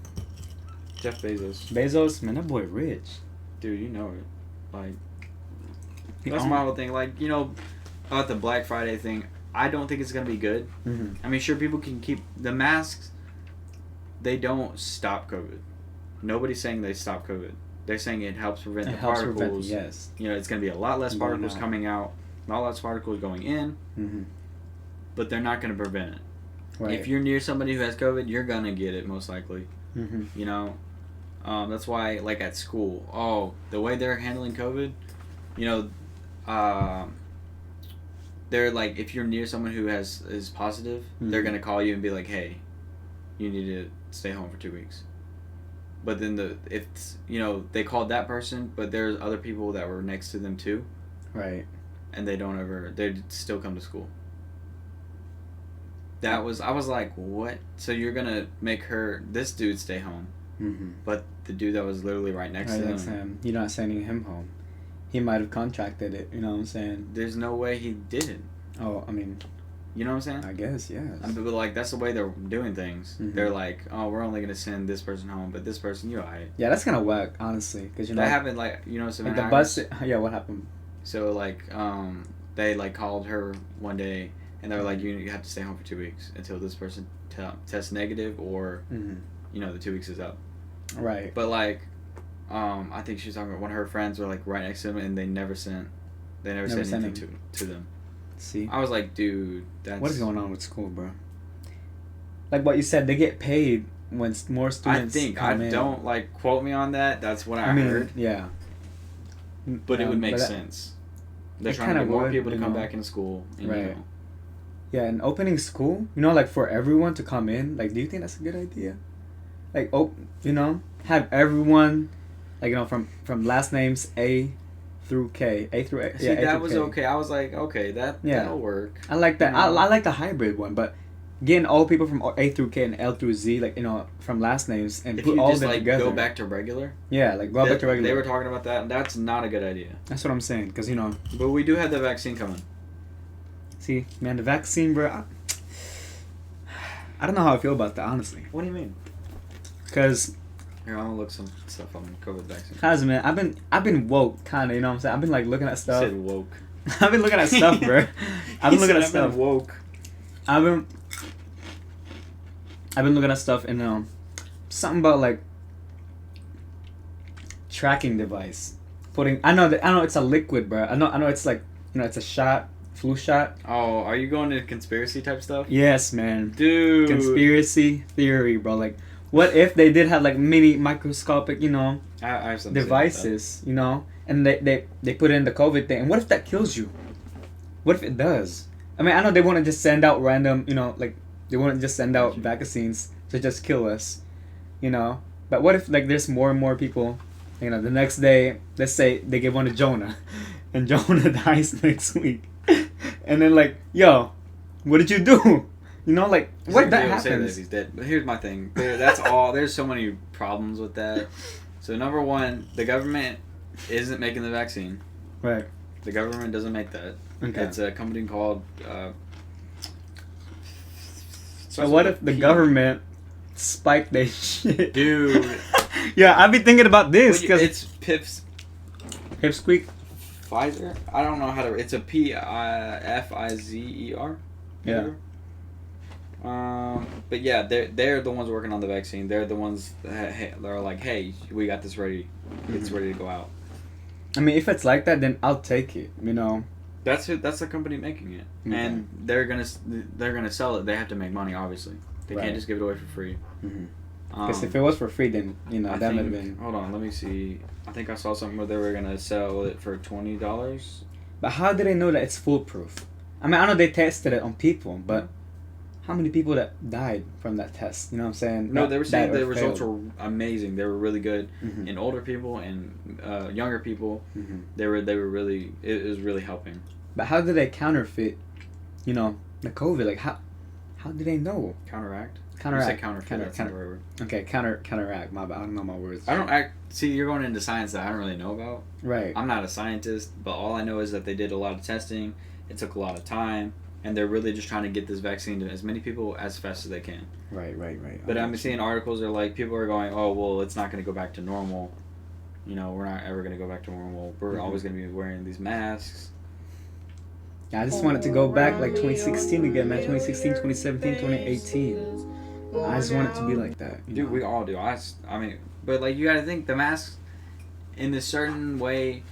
B: Jeff Bezos.
A: Bezos? Man, that boy rich.
B: Dude, you know it. Like... That's my whole thing. Like, about the Black Friday thing, I don't think it's going to be good.
A: Mm-hmm.
B: I mean, sure, people can keep... The masks, they don't stop COVID. Nobody's saying they stop COVID. They're saying it helps prevent the particles.
A: Yes.
B: It's going to be a lot less particles coming out, a lot less particles going in,
A: Mm-hmm.
B: but they're not going to prevent it.
A: Right.
B: If you're near somebody who has COVID, you're going to get it, most likely.
A: Mm-hmm.
B: You know, that's why like at school, the way they're handling COVID, you know, they're like if you're near someone who is positive, they're
A: Mm-hmm.
B: gonna call you and be like, hey, you need to stay home for 2 weeks. But then they called that person, but there's other people that were next to them too,
A: Right.
B: and they still come to school. I was like, what? So you're gonna make this dude stay home,
A: Mm-hmm.
B: but the dude that was literally right next to
A: him, you're not sending him home. He might have contracted it. You know what I'm saying?
B: there's no way he didn't.
A: Oh, I mean,
B: You know what I'm saying?
A: I guess yes.
B: But like that's the way they're doing things.
A: Mhm.
B: They're like, oh, we're only gonna send this person home, but this person, you're alright.
A: Yeah, that's kind of whack, honestly, because
B: That happened like
A: like the bus. Yeah, what happened?
B: So like they like called her one day and they were like, you have to stay home for 2 weeks until this person tests negative or
A: Mm-hmm.
B: the 2 weeks is up.
A: Right.
B: But like I think she was talking about one of her friends were like right next to them and they never sent anything to them.
A: See,
B: I was like, dude, that's
A: what is going on with school, bro? Like what you said, they get paid when more students.
B: Don't like quote me on that. That's what I heard.
A: Yeah.
B: But it would make sense. They're
A: it
B: trying to get more
A: would,
B: people to
A: you
B: come
A: know.
B: back into school. And,
A: Right. Yeah, and opening school, like for everyone to come in, like, do you think that's a good idea? Like, have everyone, like, from last names A through K, A through A.
B: See,
A: yeah,
B: that was
A: K.
B: okay. I was like, okay, that'll work.
A: I like that.
B: You know?
A: I like the hybrid one, but getting all people from A through K and L through Z, like, from last names and
B: If
A: put
B: you
A: all of
B: just
A: them
B: like
A: together.
B: go back to regular.
A: Yeah, like go back to regular.
B: They were talking about that, and that's not a good idea.
A: That's what I'm saying, because
B: But we do have the vaccine coming.
A: see, man, the vaccine, bro. I don't know how I feel about that, honestly.
B: What do you mean?
A: Because,
B: Here, I'm gonna look some stuff on COVID vaccine.
A: man, I've been woke, kind of. You know what I'm saying? I've been like looking at stuff.
B: You said woke.
A: I've been looking at stuff, bro. I've been looking at stuff.
B: Woke.
A: I've been looking at stuff and something about like tracking device. I know it's a liquid, bro. I know it's like it's a shot, flu shot.
B: Oh, are you going into conspiracy type stuff?
A: Yes, man.
B: Dude.
A: Conspiracy theory, bro. Like, what if they did have like mini microscopic,
B: I have something
A: devices, and they put in the COVID thing. And what if that kills you? What if it does? I mean, I know they want to just send out random, like they want to just send out vaccines to just kill us, But what if like there's more and more people, the next day, let's say they give one to Jonah, and Jonah dies next week, and then like, yo, what did you do? Like what that happens?
B: Say that he's dead. But here's my thing. That's all. There's so many problems with that. So number one, the government isn't making the vaccine.
A: Right.
B: The government doesn't make that.
A: Okay.
B: It's a company called.
A: So what if the government spiked their shit,
B: dude?
A: Yeah, I've been thinking about this because
B: it's
A: Pipsqueak.
B: Pfizer. I don't know how to. It's a Pfizer.
A: Yeah.
B: But yeah, they're the ones working on the vaccine. They're the ones that are like, hey, we got this ready. It's ready to go out.
A: I mean, if it's like that, then I'll take it.
B: That's the company making it, and they're gonna sell it. They have to make money, obviously. They can't just give it away for free.
A: Because if it was for free, then that might have been.
B: Hold on, let me see. I think I saw something where they were gonna sell it for $20.
A: But how do they know that it's foolproof? I mean, I know they tested it on people, but how many people that died from that test? You know what I'm saying?
B: No, they were saying the results
A: failed.
B: were amazing. They were really good in older people and younger people. They were really. It was really helping.
A: But how did they counterfeit? The COVID. Like how did they know?
B: Counteract.
A: Counteract.
B: You said counterfeit. That's not the right word.
A: Okay, counteract. My bad. I don't know my words.
B: See, you're going into science that I don't really know about.
A: Right.
B: I'm not a scientist, but all I know is that they did a lot of testing. It took a lot of time, and they're really just trying to get this vaccine to as many people as fast as they can.
A: Right.
B: But I'm seeing articles that are like people are going, oh well, it's not going to go back to normal. We're not ever going to go back to normal. We're always going to be wearing these masks.
A: Yeah, I just wanted to go back like 2016 again, man. 2016, 2017, 2018. I just want it to be like that.
B: Dude, we all do. I mean, but like you got to think the masks, in this certain way,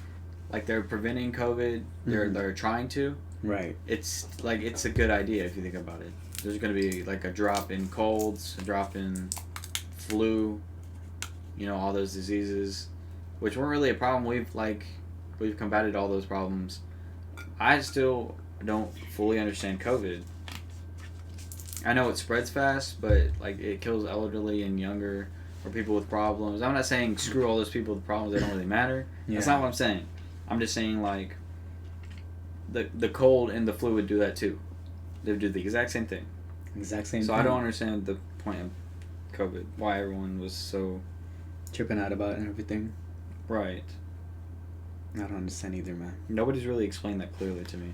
B: like they're preventing COVID. They're trying to.
A: Right.
B: It's like it's a good idea if you think about it. There's going to be like a drop in colds, a drop in flu, all those diseases, which weren't really a problem. We've combated all those problems. I still don't fully understand COVID. I know it spreads fast, but like it kills elderly and younger or people with problems. I'm not saying screw all those people with problems, they don't really matter. Yeah. That's not what I'm saying. I'm just saying like the cold and the flu would do that too. They would do the exact same thing. So I don't understand the point of COVID, why everyone was so
A: tripping out about it and everything.
B: Right.
A: I don't understand either, man.
B: Nobody's really explained that clearly to me.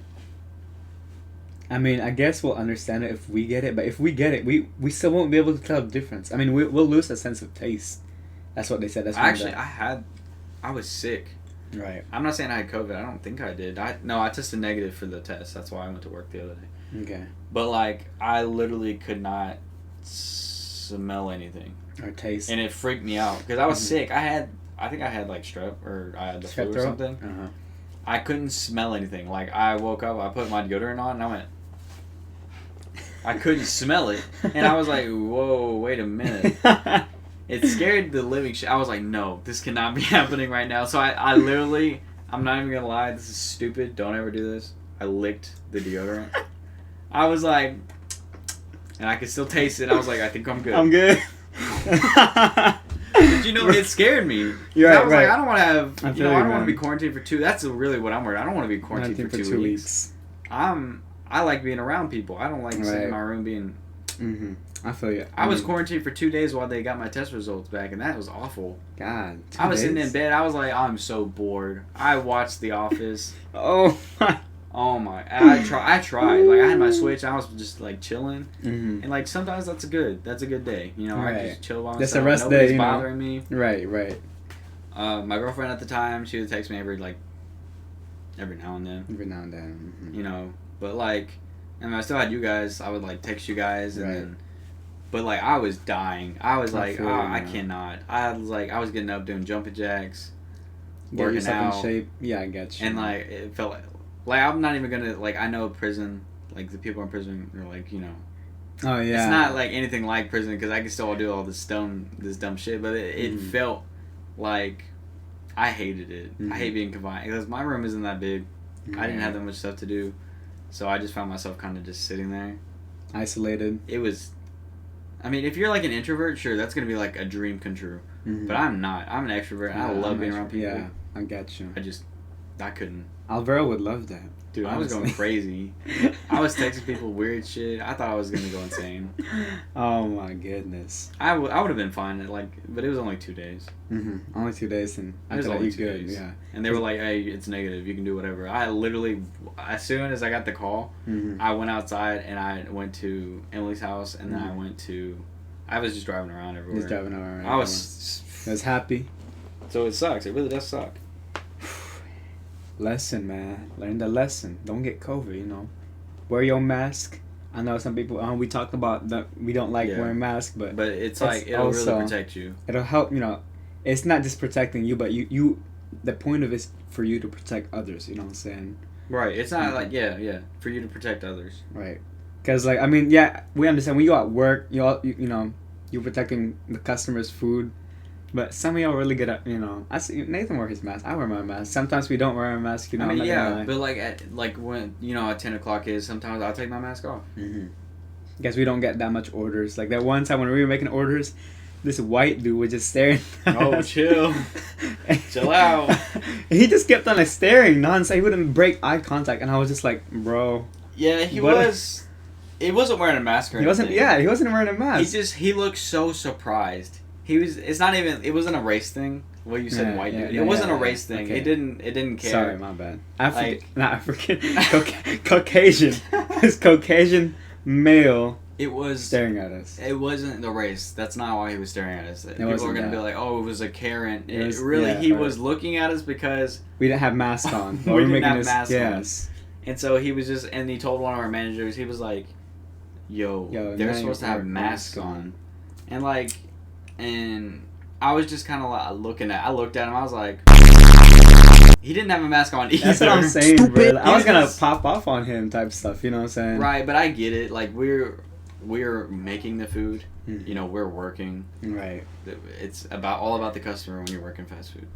A: I mean, I guess we'll understand it if we get it, but if we get it, we still won't be able to tell the difference. I mean, we'll lose a sense of taste. That's what they said.
B: I was sick.
A: Right.
B: I'm not saying I had COVID. I don't think I did. I tested negative for the test. That's why I went to work the other day.
A: Okay.
B: But like, I literally could not smell anything
A: or taste,
B: and it freaked me out because I was sick. I think I had like strep or I had the flu or something.
A: Uh-huh.
B: I couldn't smell anything. Like I woke up, I put my deodorant on, and I went. I couldn't smell it, and I was like, "Whoa, wait a minute!" It scared the living shit. I was like, "No, this cannot be happening right now." So I literally, I'm not even gonna lie, this is stupid. Don't ever do this. I licked the deodorant. I was like, and I could still taste it. I was like, I think I'm good.
A: I'm good.
B: But it scared me.
A: You're right,
B: I was
A: right.
B: like, I don't want to have, I don't want to be
A: man.
B: quarantined for 2. That's really what I'm worried. I don't want to be quarantined for 2 weeks. I like being around people. I don't like sitting in my room being.
A: Mm-hmm. I feel you.
B: I was quarantined for 2 days while they got my test results back, and that was awful.
A: God,
B: I was sitting in bed. I was like, I'm so bored. I watched The Office.
A: Oh my.
B: I tried. Like I had my Switch. I was just like chilling,
A: and
B: like sometimes that's a good day.
A: Right.
B: I just chill by myself.
A: That's a rest
B: Nobody's
A: day.
B: bothering me.
A: Right.
B: My girlfriend at the time, she would text me every now and then.
A: Mm-hmm.
B: But like, I still had you guys. I would like text you guys, and then, but like I was dying. I was like, I cannot. I was getting up doing jumping jacks, working out,
A: in shape. Yeah, I get you.
B: And like it felt like I'm not even gonna like. I know prison, like the people in prison are like
A: Oh yeah.
B: It's not like anything like prison because I can still do all this dumb shit, but it felt like I hated it.
A: Mm-hmm.
B: I hate being confined because my room isn't that big.
A: Mm-hmm.
B: I didn't have that much stuff to do, so I just found myself kind of just sitting there,
A: isolated.
B: It was, I mean, if you're like an introvert, sure, that's gonna be like a dream come true. Mm-hmm. But I'm not. I'm an extrovert. And I love being around people.
A: Yeah, I get you.
B: I couldn't.
A: Alvaro would love that.
B: Dude, honestly. I was going crazy. I was texting people weird shit. I thought I was gonna go insane.
A: Oh my goodness.
B: I would have been fine. But it was only 2 days.
A: Mm-hmm. Only 2 days, and I thought you good. Days. Yeah.
B: And they were like, "Hey, it's negative. You can do whatever." I literally, as soon as I got the call, I went outside and I went to Emily's house, and then I was just driving around everywhere.
A: Just driving around.
B: I was
A: happy.
B: So it sucks. It really does suck.
A: Lesson, man. Learn the lesson. Don't get COVID, Wear your mask. I know some people, we talked about that we don't like wearing masks, but
B: it's like, it'll really protect you.
A: It'll help, it's not just protecting you, but you the point of it is for you to protect others, you know what I'm saying?
B: Right. It's not like, for you to protect others.
A: Right. Because, we understand when you go at work, you're protecting the customer's food. But some of y'all really good at, I see Nathan wear his mask. I wear my mask. Sometimes we don't wear our mask,
B: I mean, but when, at 10 o'clock sometimes I'll take my mask off.
A: Mm-hmm. Because we don't get that much orders. Like that one time when we were making orders, this white dude was just staring at us.
B: Chill. Chill out.
A: He just kept on staring nonstop. He wouldn't break eye contact. And I was just like, bro.
B: Yeah, he was. He wasn't wearing a mask or anything.
A: He wasn't wearing a mask.
B: He looked so surprised. It wasn't a race thing. What you said, white dude. It wasn't a race thing. Okay. It didn't care.
A: Sorry, my bad. African, Caucasian. This Caucasian male.
B: It was
A: staring at us.
B: It wasn't the race. That's not why he was staring at us. People are gonna be like, "Oh, it was a Karen." He was looking at us because
A: we didn't have masks on.
B: we didn't have masks on. And so he was and he told one of our managers, he was like, "Yo, they're supposed to have masks on," and I was just kind of I looked at him. I was like, he didn't have a mask on either.
A: That's what I'm saying, bro. I was gonna pop off on him type stuff. You know what I'm saying?
B: Right, but I get it. Like we're making the food.
A: Mm-hmm.
B: You know, we're working.
A: Right.
B: It's all about the customer when you're working fast food.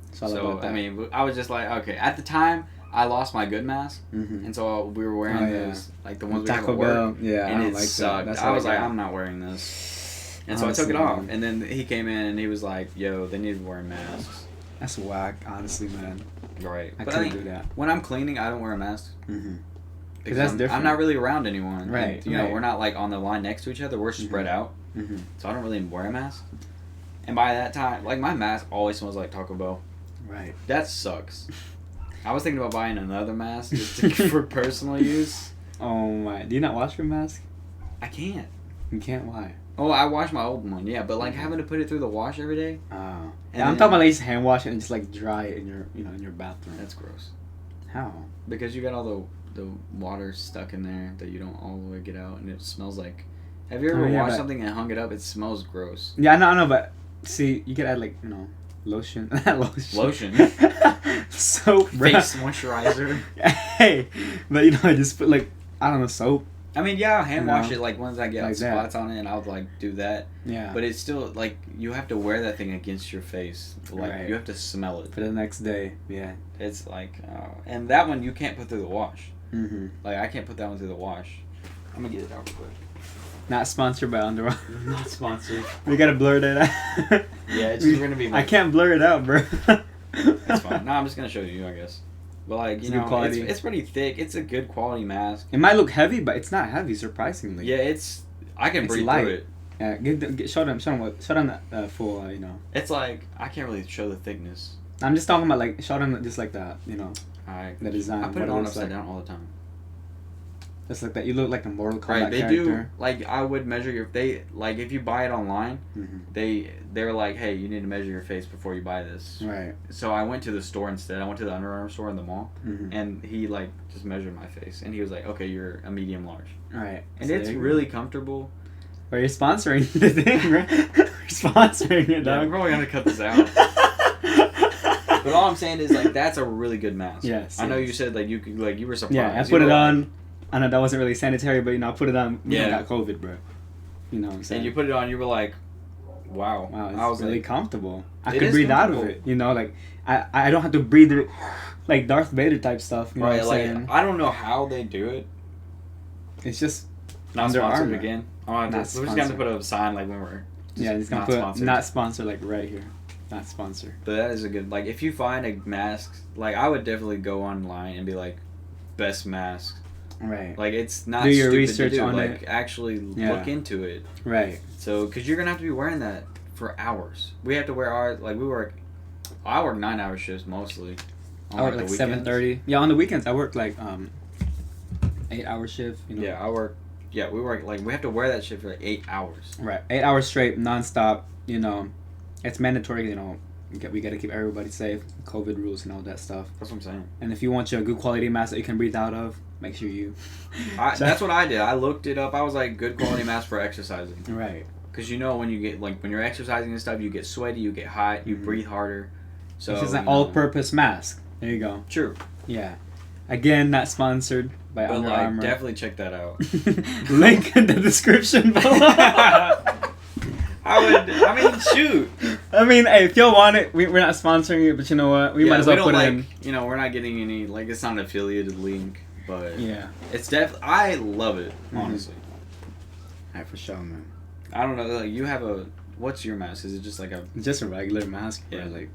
A: It's all
B: So
A: about that.
B: I mean, I was just like, okay. At the time, I lost my good mask,
A: Mm-hmm.
B: and so we were wearing those, like the ones we have
A: Taco
B: at work,
A: Bell. Yeah,
B: and
A: I don't
B: it
A: like
B: sucked.
A: that. That's
B: I was
A: what I
B: like,
A: got.
B: I'm not wearing this, and so I
A: Honestly,
B: took it off.
A: man.
B: And then he came in and he was like, "Yo, they need to be wearing masks."
A: That's whack, honestly, man.
B: Right.
A: I
B: But
A: couldn't do that.
B: when I'm cleaning, I don't wear a mask.
A: Mm-hmm.
B: Because
A: that's
B: I'm
A: different.
B: not really around anyone.
A: Right,
B: And, you know,
A: right.
B: we're not like on the line next to each other. We're spread out.
A: Mm-hmm.
B: So I don't really wear a mask. And by that time, like my mask always smells like Taco Bell.
A: Right.
B: That sucks. I was thinking about buying another mask just for personal use.
A: Oh my! Do you not wash your mask?
B: I can't.
A: You can't. Why?
B: Oh, I wash my old one, yeah, but like having to put it through the wash every day.
A: Oh.
B: And
A: Yeah, I'm
B: then-
A: talking about like just hand wash it and just like dry it in your in your bathroom.
B: That's gross.
A: How?
B: Because you got all the water stuck in there that you don't all the way get out, and it smells like. Have you ever
A: Oh, yeah,
B: washed
A: but-
B: something and hung it up? It smells gross.
A: Yeah, I know, but see, you could add like lotion,
B: Lotion.
A: soap, bruh.
B: Face moisturizer.
A: Hey, but I just put like I don't know soap.
B: I mean, yeah, I'll hand
A: No.
B: wash it like once I get
A: Like that.
B: spots on it, and I'll like do that.
A: Yeah.
B: But it's still like you have to wear that thing against your face. Like
A: Right.
B: you have to smell it.
A: For the next day, yeah.
B: It's like, and that one you can't put through the wash.
A: Mm-hmm.
B: Like I can't put that one through the wash. I'm gonna get it out real quick.
A: Not sponsored by Under Armour.
B: Not sponsored.
A: We gotta blur that out.
B: Yeah, it's just gonna be.
A: I
B: Like,
A: can't blur it out, bro.
B: That's fine. No, I'm just gonna show you, I guess. But like
A: It's
B: you
A: good
B: know,
A: quality.
B: it's pretty thick. It's a good quality mask.
A: It might look heavy, but it's not heavy, surprisingly.
B: Yeah, I can
A: It's
B: breathe
A: light.
B: through it.
A: Yeah, show them the full.
B: It's like I can't really show the thickness.
A: I'm just talking about like show them just like that.
B: I
A: The design.
B: I put it
A: what
B: on
A: looks
B: upside
A: like.
B: down all the time.
A: Just like that. You look like a Mortal Kombat
B: Right, they
A: character.
B: do. Like I would measure if you buy it online,
A: Mm-hmm.
B: they're like, hey, you need to measure your face before you buy this.
A: Right.
B: So I went to the store instead. I went to the Under Armour store in the mall,
A: Mm-hmm.
B: and he like just measured my face, and he was like, okay, you're a medium large,
A: Right.
B: and
A: So
B: it's
A: there you go.
B: really comfortable.
A: Are you sponsoring the thing, right? You're sponsoring it,
B: Yeah, I'm
A: dog.
B: probably gonna cut this out. But all I'm saying is like that's a really good mask.
A: Yes,
B: I know
A: yes.
B: you said like you were surprised.
A: Yeah, I
B: You
A: put
B: were
A: it
B: like-
A: on. I know that wasn't really sanitary, but I put it on.
B: Yeah.
A: I got COVID, bro. You know what I'm saying?
B: And you put it on. You were like, wow.
A: Wow, it's
B: I was
A: really
B: like,
A: comfortable. I
B: It
A: could
B: is
A: breathe out of
B: comfortable.
A: it. Like I don't have to breathe it, like Darth Vader type stuff. You know
B: right,
A: what I'm
B: like
A: saying?
B: I don't know how they do it.
A: It's just
B: Not
A: Under
B: sponsored
A: Armour.
B: again. Oh,
A: Not
B: we're just gonna
A: sponsored.
B: put a sign like when we're
A: yeah. It's gonna
B: not
A: put
B: sponsored.
A: not sponsored like right here, not sponsored.
B: But that is a good like if you find a mask like I would definitely go online and be like best mask.
A: Right.
B: Like it's not
A: Do your
B: stupid
A: research
B: to do.
A: on
B: like
A: it.
B: actually
A: Yeah.
B: look into it.
A: Right.
B: So because you're gonna have to be wearing that for hours. We have to wear ours like we work. I work 9-hour shifts mostly. On,
A: I work
B: the
A: like
B: weekends.
A: 7:30. Yeah, on the weekends I work like 8-hour shift.
B: Yeah, I work. Yeah, we work like we have to wear that shit for like 8 hours.
A: Right. 8 hours straight, nonstop. It's mandatory. We got to keep everybody safe. COVID rules and all that stuff.
B: That's what I'm saying.
A: And if you want your good quality mask that you can breathe out of, make sure you.
B: That's what I did. I looked it up. I was like, good quality mask for exercising.
A: Right.
B: Because when you get when you're exercising and stuff, you get sweaty, you get hot, you
A: Mhm.
B: breathe harder. So
A: This is an all-purpose mask. There you go.
B: True.
A: Yeah. Again, not sponsored by
B: But
A: Under
B: like,
A: Armour.
B: definitely check that out.
A: Link in the description below.
B: I mean, shoot.
A: I mean, hey, if y'all want it, we're not sponsoring it, but you know what? We might as well
B: we
A: put
B: don't,
A: it
B: like,
A: in.
B: we're not getting any like it's not an affiliated link, but
A: Yeah.
B: it's I love it
A: Mhm.
B: honestly.
A: Alright, for sure, man.
B: I don't know. Like you have what's your mask? Is it just like a?
A: Just a regular mask,
B: Yeah.
A: bro. Like,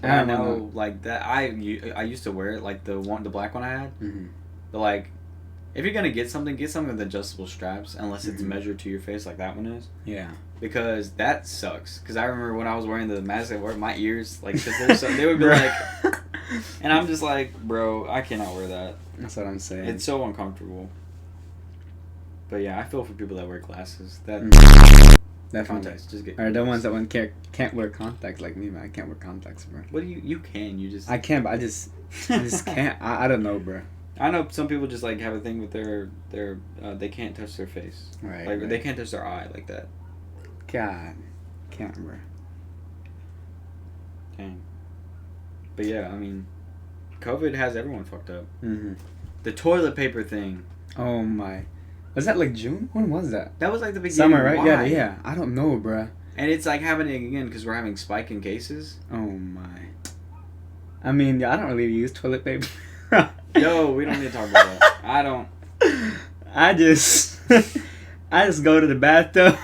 B: I
A: don't
B: know like that. I used to wear it like the black one I had.
A: Mhm.
B: But like, if you're gonna get something with adjustable straps, unless it's
A: Mhm.
B: measured to your face like that one is.
A: Yeah.
B: Because that sucks. Because I remember when I was wearing the mask at work, my ears like they would be like, and I'm just like, bro, I cannot wear that.
A: That's what I'm saying.
B: It's so uncomfortable. But yeah, I feel for people that wear glasses. That
A: Definitely.
B: contacts just get.
A: Or the ones that can't wear contacts like me, man. I can't wear contacts, bro.
B: What do you can you just.
A: I can, but I just can't. I don't know, bro.
B: I know some people just like have a thing with their they can't touch their face.
A: Right.
B: Like
A: right.
B: they can't touch their eye like that.
A: God, can't, bro.
B: Dang. But yeah, I mean, COVID has everyone fucked up.
A: Mhm.
B: The toilet paper thing.
A: Oh my. Was that like June? When was that?
B: That was like the beginning.
A: Summer, right?
B: Why?
A: Yeah. I don't know, bruh.
B: And it's like happening again because we're having spike in cases.
A: Oh my. I mean, yeah, I don't really use toilet paper.
B: Yo, we don't need to talk about that. I don't.
A: I just go to the bathtub.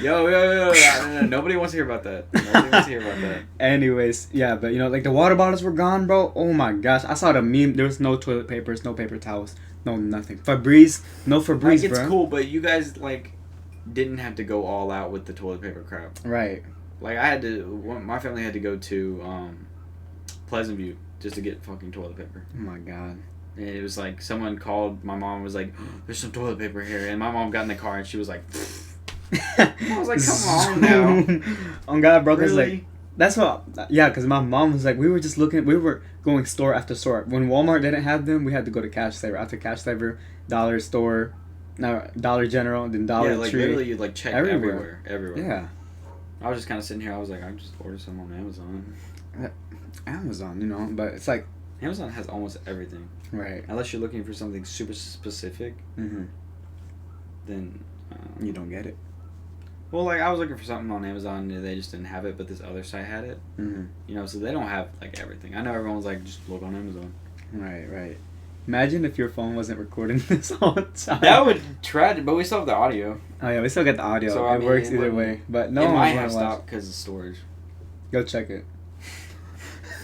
B: Yo. No, nobody wants to hear about that. Nobody wants to hear about that.
A: Anyways, yeah, but like the water bottles were gone, bro. Oh my gosh, I saw the meme. There was no toilet papers, no paper towels, no nothing. Febreze, no Febreze,
B: Like, it's
A: bro.
B: cool, but you guys didn't have to go all out with the toilet paper crap.
A: Right.
B: Like I had to. My family had to go to Pleasant View just to get fucking toilet paper.
A: Oh my god.
B: And it was like someone called my mom and was like, "There's some toilet paper here," and my mom got in the car and she was like, I was like, "Come on now."
A: Oh god, bro. 'Cause,
B: Really?
A: like, that's what. Yeah, because my mom was like, we were just looking. We were going store after store. When Walmart didn't have them, we had to go to Cash Saver. After Cash Saver, Dollar Store, no Dollar General, then Dollar
B: Tree. Literally, you check everywhere.
A: Yeah.
B: I was just kind of sitting here. I was like, I just ordered some on Amazon.
A: Amazon, but it's like
B: Amazon has almost everything.
A: Right.
B: Unless you're looking for something super specific, then
A: you don't get it.
B: Well, I was looking for something on Amazon and they just didn't have it, but this other site had it. So they don't have everything. I know everyone's like, just look on Amazon.
A: Right. Imagine if your phone wasn't recording this all the time.
B: That would tragic, but we still have the audio.
A: Oh yeah, we still get the audio.
B: So,
A: it works either way, but no
B: it
A: one
B: might
A: wanna
B: have
A: watch.
B: stopped because of storage.
A: Go check it.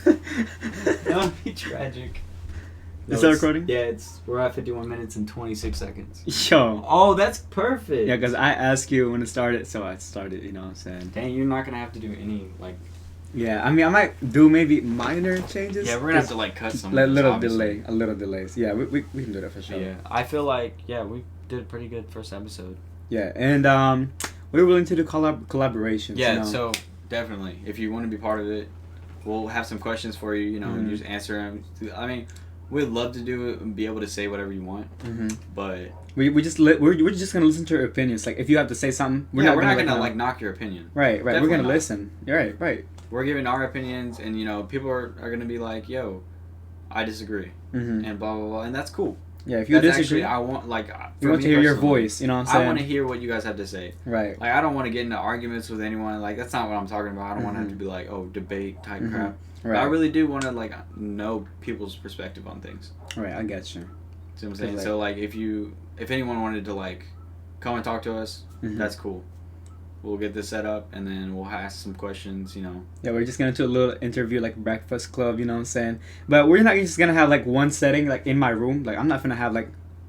B: That would be tragic.
A: Is that recording?
B: Yeah, we're at 51 minutes and 26 seconds.
A: Yo.
B: Oh, that's perfect.
A: Yeah, because I asked you when to start it, so I started, you know what I'm saying?
B: Dang, you're not going to have to do any,
A: Yeah, I mean, I might do maybe minor changes.
B: Yeah, we're going to have to, cut some.
A: A little delays. Yeah, we can do that for sure.
B: Yeah, I feel like, we did a pretty good first episode.
A: Yeah, and we're willing to do collaborations.
B: Yeah,
A: you know?
B: So definitely, if you want to be part of it, we'll have some questions for you, and you just answer them. I mean, we'd love to do it and be able to say whatever you want, but
A: we're just gonna listen to your opinions. Like if you have to say something,
B: we're not gonna knock your opinion.
A: Right.
B: Definitely
A: we're gonna
B: not.
A: listen. Right.
B: We're giving our opinions, and people are gonna be like, "Yo, I disagree," and blah blah blah, and that's cool.
A: Yeah, if you disagree,
B: actually, I want
A: you want to hear your voice. You know what I'm saying?
B: I want to hear what you guys have to say.
A: Right.
B: I don't want to get into arguments with anyone. That's not what I'm talking about. I don't want to have to be like, oh, debate type crap.
A: Right.
B: But I really do want to know people's perspective on things.
A: Right, I get you.
B: See what I'm saying? So if anyone wanted to come and talk to us, that's cool. We'll get this set up and then we'll ask some questions, Yeah,
A: we're just gonna do a little interview Breakfast Club, you know what I'm saying? But we're not just gonna have one setting in my room. I'm not gonna have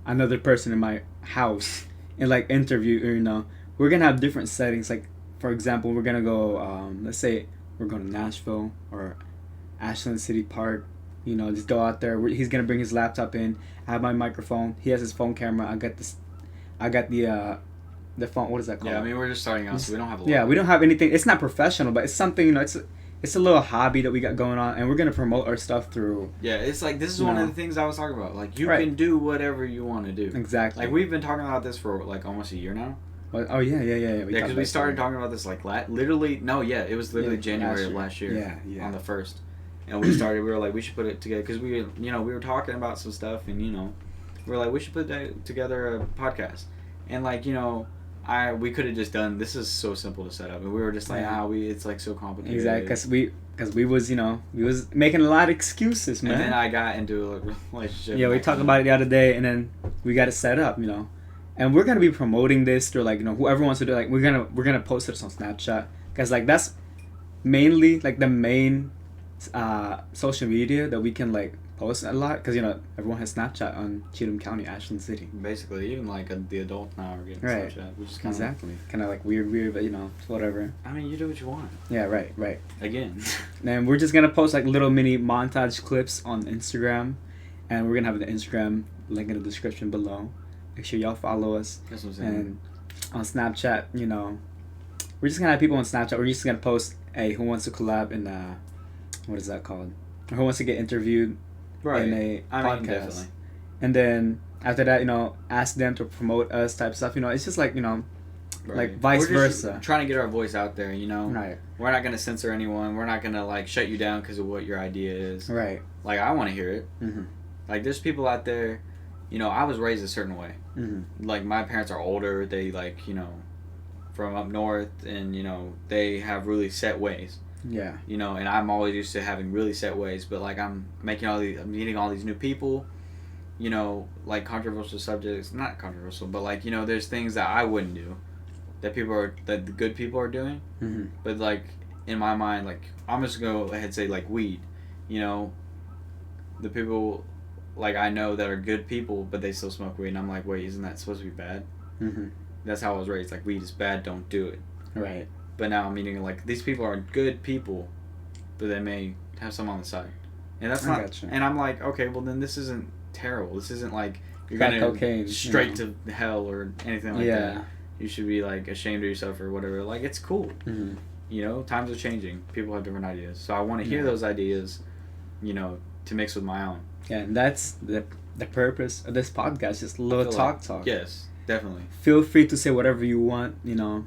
A: another person in my house and interview, We're gonna have different settings. For example, we're gonna go let's say we're going to Nashville or Ashland City Park, just go out there. He's gonna bring his laptop in. I have my microphone. He has his phone camera. I got the phone. What is that called?
B: Yeah, I mean we're just starting out, so we don't have.
A: We don't have anything. It's not professional, but it's something. It's a little hobby that we got going on, and we're gonna promote our stuff through.
B: Yeah, it's this is one of the things I was talking about. You can do whatever you want to do.
A: Exactly.
B: We've been talking about this for almost a year now.
A: Oh yeah.
B: Because we started talking about this literally. No, yeah, it was literally January of last year.
A: Yeah.
B: On the 1st. And we were like, we should put it together because we were talking about some stuff and we were like, we should put together a podcast and we could have just done. This is so simple to set up and we were just like, it's so complicated.
A: Exactly, because we was making a lot of excuses, man.
B: And then I got into a relationship.
A: Yeah, we talked about it the other day and then we got it set up, and we're gonna be promoting this through whoever wants to do we're gonna post it on Snapchat because that's mainly the main social media that we can post a lot because everyone has Snapchat on Cheatham County, Ashland City.
B: Basically, even the adults now are getting
A: right.
B: Snapchat, which is
A: kind of weird, but whatever.
B: I mean, you do what you want.
A: Yeah, right.
B: Again.
A: And we're just gonna post little mini montage clips on Instagram, and we're gonna have the Instagram link in the description below. Make sure y'all follow us.
B: That's what I'm saying.
A: And on Snapchat, we're just gonna have people on Snapchat. We're just gonna post, hey, who wants to collab in what is that called? Or who wants to get interviewed in a podcast?
B: Definitely.
A: And then after that, ask them to promote us type stuff. It's just vice
B: we're
A: versa.
B: Trying to get our voice out there,
A: Right.
B: We're not gonna censor anyone. We're not gonna shut you down because of what your idea is.
A: Right.
B: I want to hear it.
A: Mm-hmm.
B: There's people out there you know, I was raised a certain way.
A: Mm-hmm.
B: Like, my parents are older. They, like, you know, from up north, and, you know, they have really set ways.
A: Yeah.
B: You know, and I'm always used to having really set ways, but, like, I'm meeting all these new people, you know, like, controversial subjects, not controversial, but, like, you know, there's things that I wouldn't do that the good people are doing.
A: Mm-hmm.
B: But, like, in my mind, like, I'm just going to go ahead and say, like, weed, you know, the people, like, I know that are good people, but they still smoke weed, and I'm like, wait, isn't that supposed to be bad?
A: Mm-hmm.
B: That's how I was raised, like, weed is bad, don't do it.
A: Right.
B: But now I'm meaning, like, these people are good people, but they may have some on the side. And that's not,
A: gotcha.
B: and I'm like, okay, well, then this isn't terrible. This isn't like you're
A: Crack
B: going
A: cocaine,
B: to straight to hell or anything like
A: Yeah.
B: that. You should be, like, ashamed of yourself or whatever. Like, it's cool.
A: Mm-hmm.
B: You know, times are changing. People have different ideas. So I want to hear
A: Yeah.
B: those ideas, you know, to mix with my own.
A: Yeah, and that's the purpose of this podcast. Just a little talk.
B: Yes, definitely.
A: Feel free to say whatever you want. You know,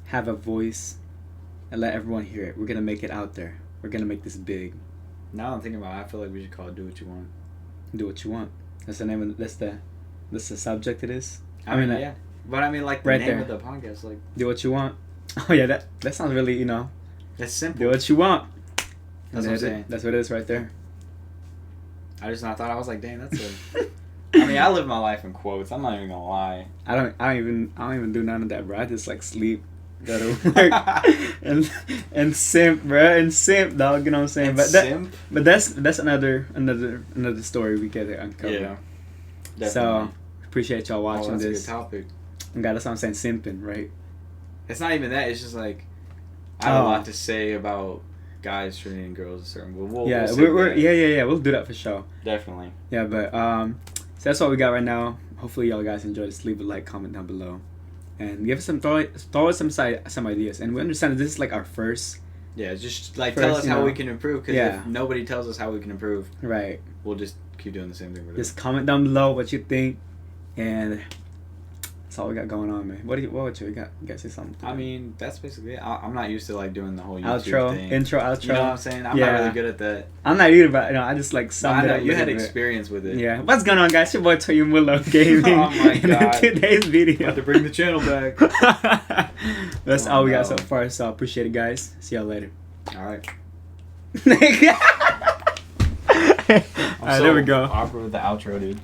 A: have a voice, and let everyone hear it. We're gonna make it out there. We're gonna make this big.
B: Now I'm thinking about it, I feel like we should call it Do What You Want.
A: Do what you want. That's the name of that's the subject it is.
B: I mean, yeah. But I mean, like, the
A: right
B: name
A: there.
B: of the podcast, like,
A: Do what you want. Oh yeah, that sounds really, you know.
B: that's simple.
A: Do what you want.
B: That's what I'm saying.
A: That's what it is right there.
B: I thought I was like, dang, that's a. I mean, I live my life in quotes. I'm not even gonna lie.
A: I don't even do none of that, bro. I just like sleep, go to work, and simp, bro, and simp, dog. You know what I'm saying?
B: And
A: but
B: simp?
A: that's another story we get to uncover.
B: Yeah. Definitely.
A: So appreciate y'all watching
B: that's
A: this.
B: a good topic.
A: God, that's what I'm saying, simping, right?
B: It's not even that. It's just like I have a lot to say about guys treating girls a certain way. We'll
A: yeah,
B: save
A: we're
B: that.
A: yeah. We'll do that for sure.
B: Definitely.
A: Yeah, but so that's all we got right now. Hopefully y'all guys enjoyed this. Leave a like, comment down below, and give us some throw us some ideas. And we understand that this is like our first.
B: Yeah, just like
A: First,
B: tell us
A: you
B: how
A: know,
B: we can improve. Because
A: yeah.
B: if nobody tells us how we can improve,
A: Right.
B: we'll just keep doing the same thing we're doing.
A: Just comment down below what you think, and that's all we got going on, man. What about you? You got to say something?
B: I mean, that's basically it. I'm not used to like doing the whole YouTube
A: outro,
B: thing.
A: intro, outro.
B: You know what I'm saying? I'm
A: Yeah.
B: not really good at that.
A: I'm not either, but I just like
B: I
A: summed it
B: know
A: up.
B: you
A: a
B: had
A: little bit.
B: experience with it.
A: Yeah. What's going on, guys? Your boy Toy Willow Gaming.
B: Oh my God.
A: In today's video.
B: About to bring the channel back.
A: That's
B: Oh,
A: all we got
B: no.
A: so far. So appreciate it, guys. See y'all later.
B: All right.
A: Alright, there we go.
B: Awkward with the outro, dude.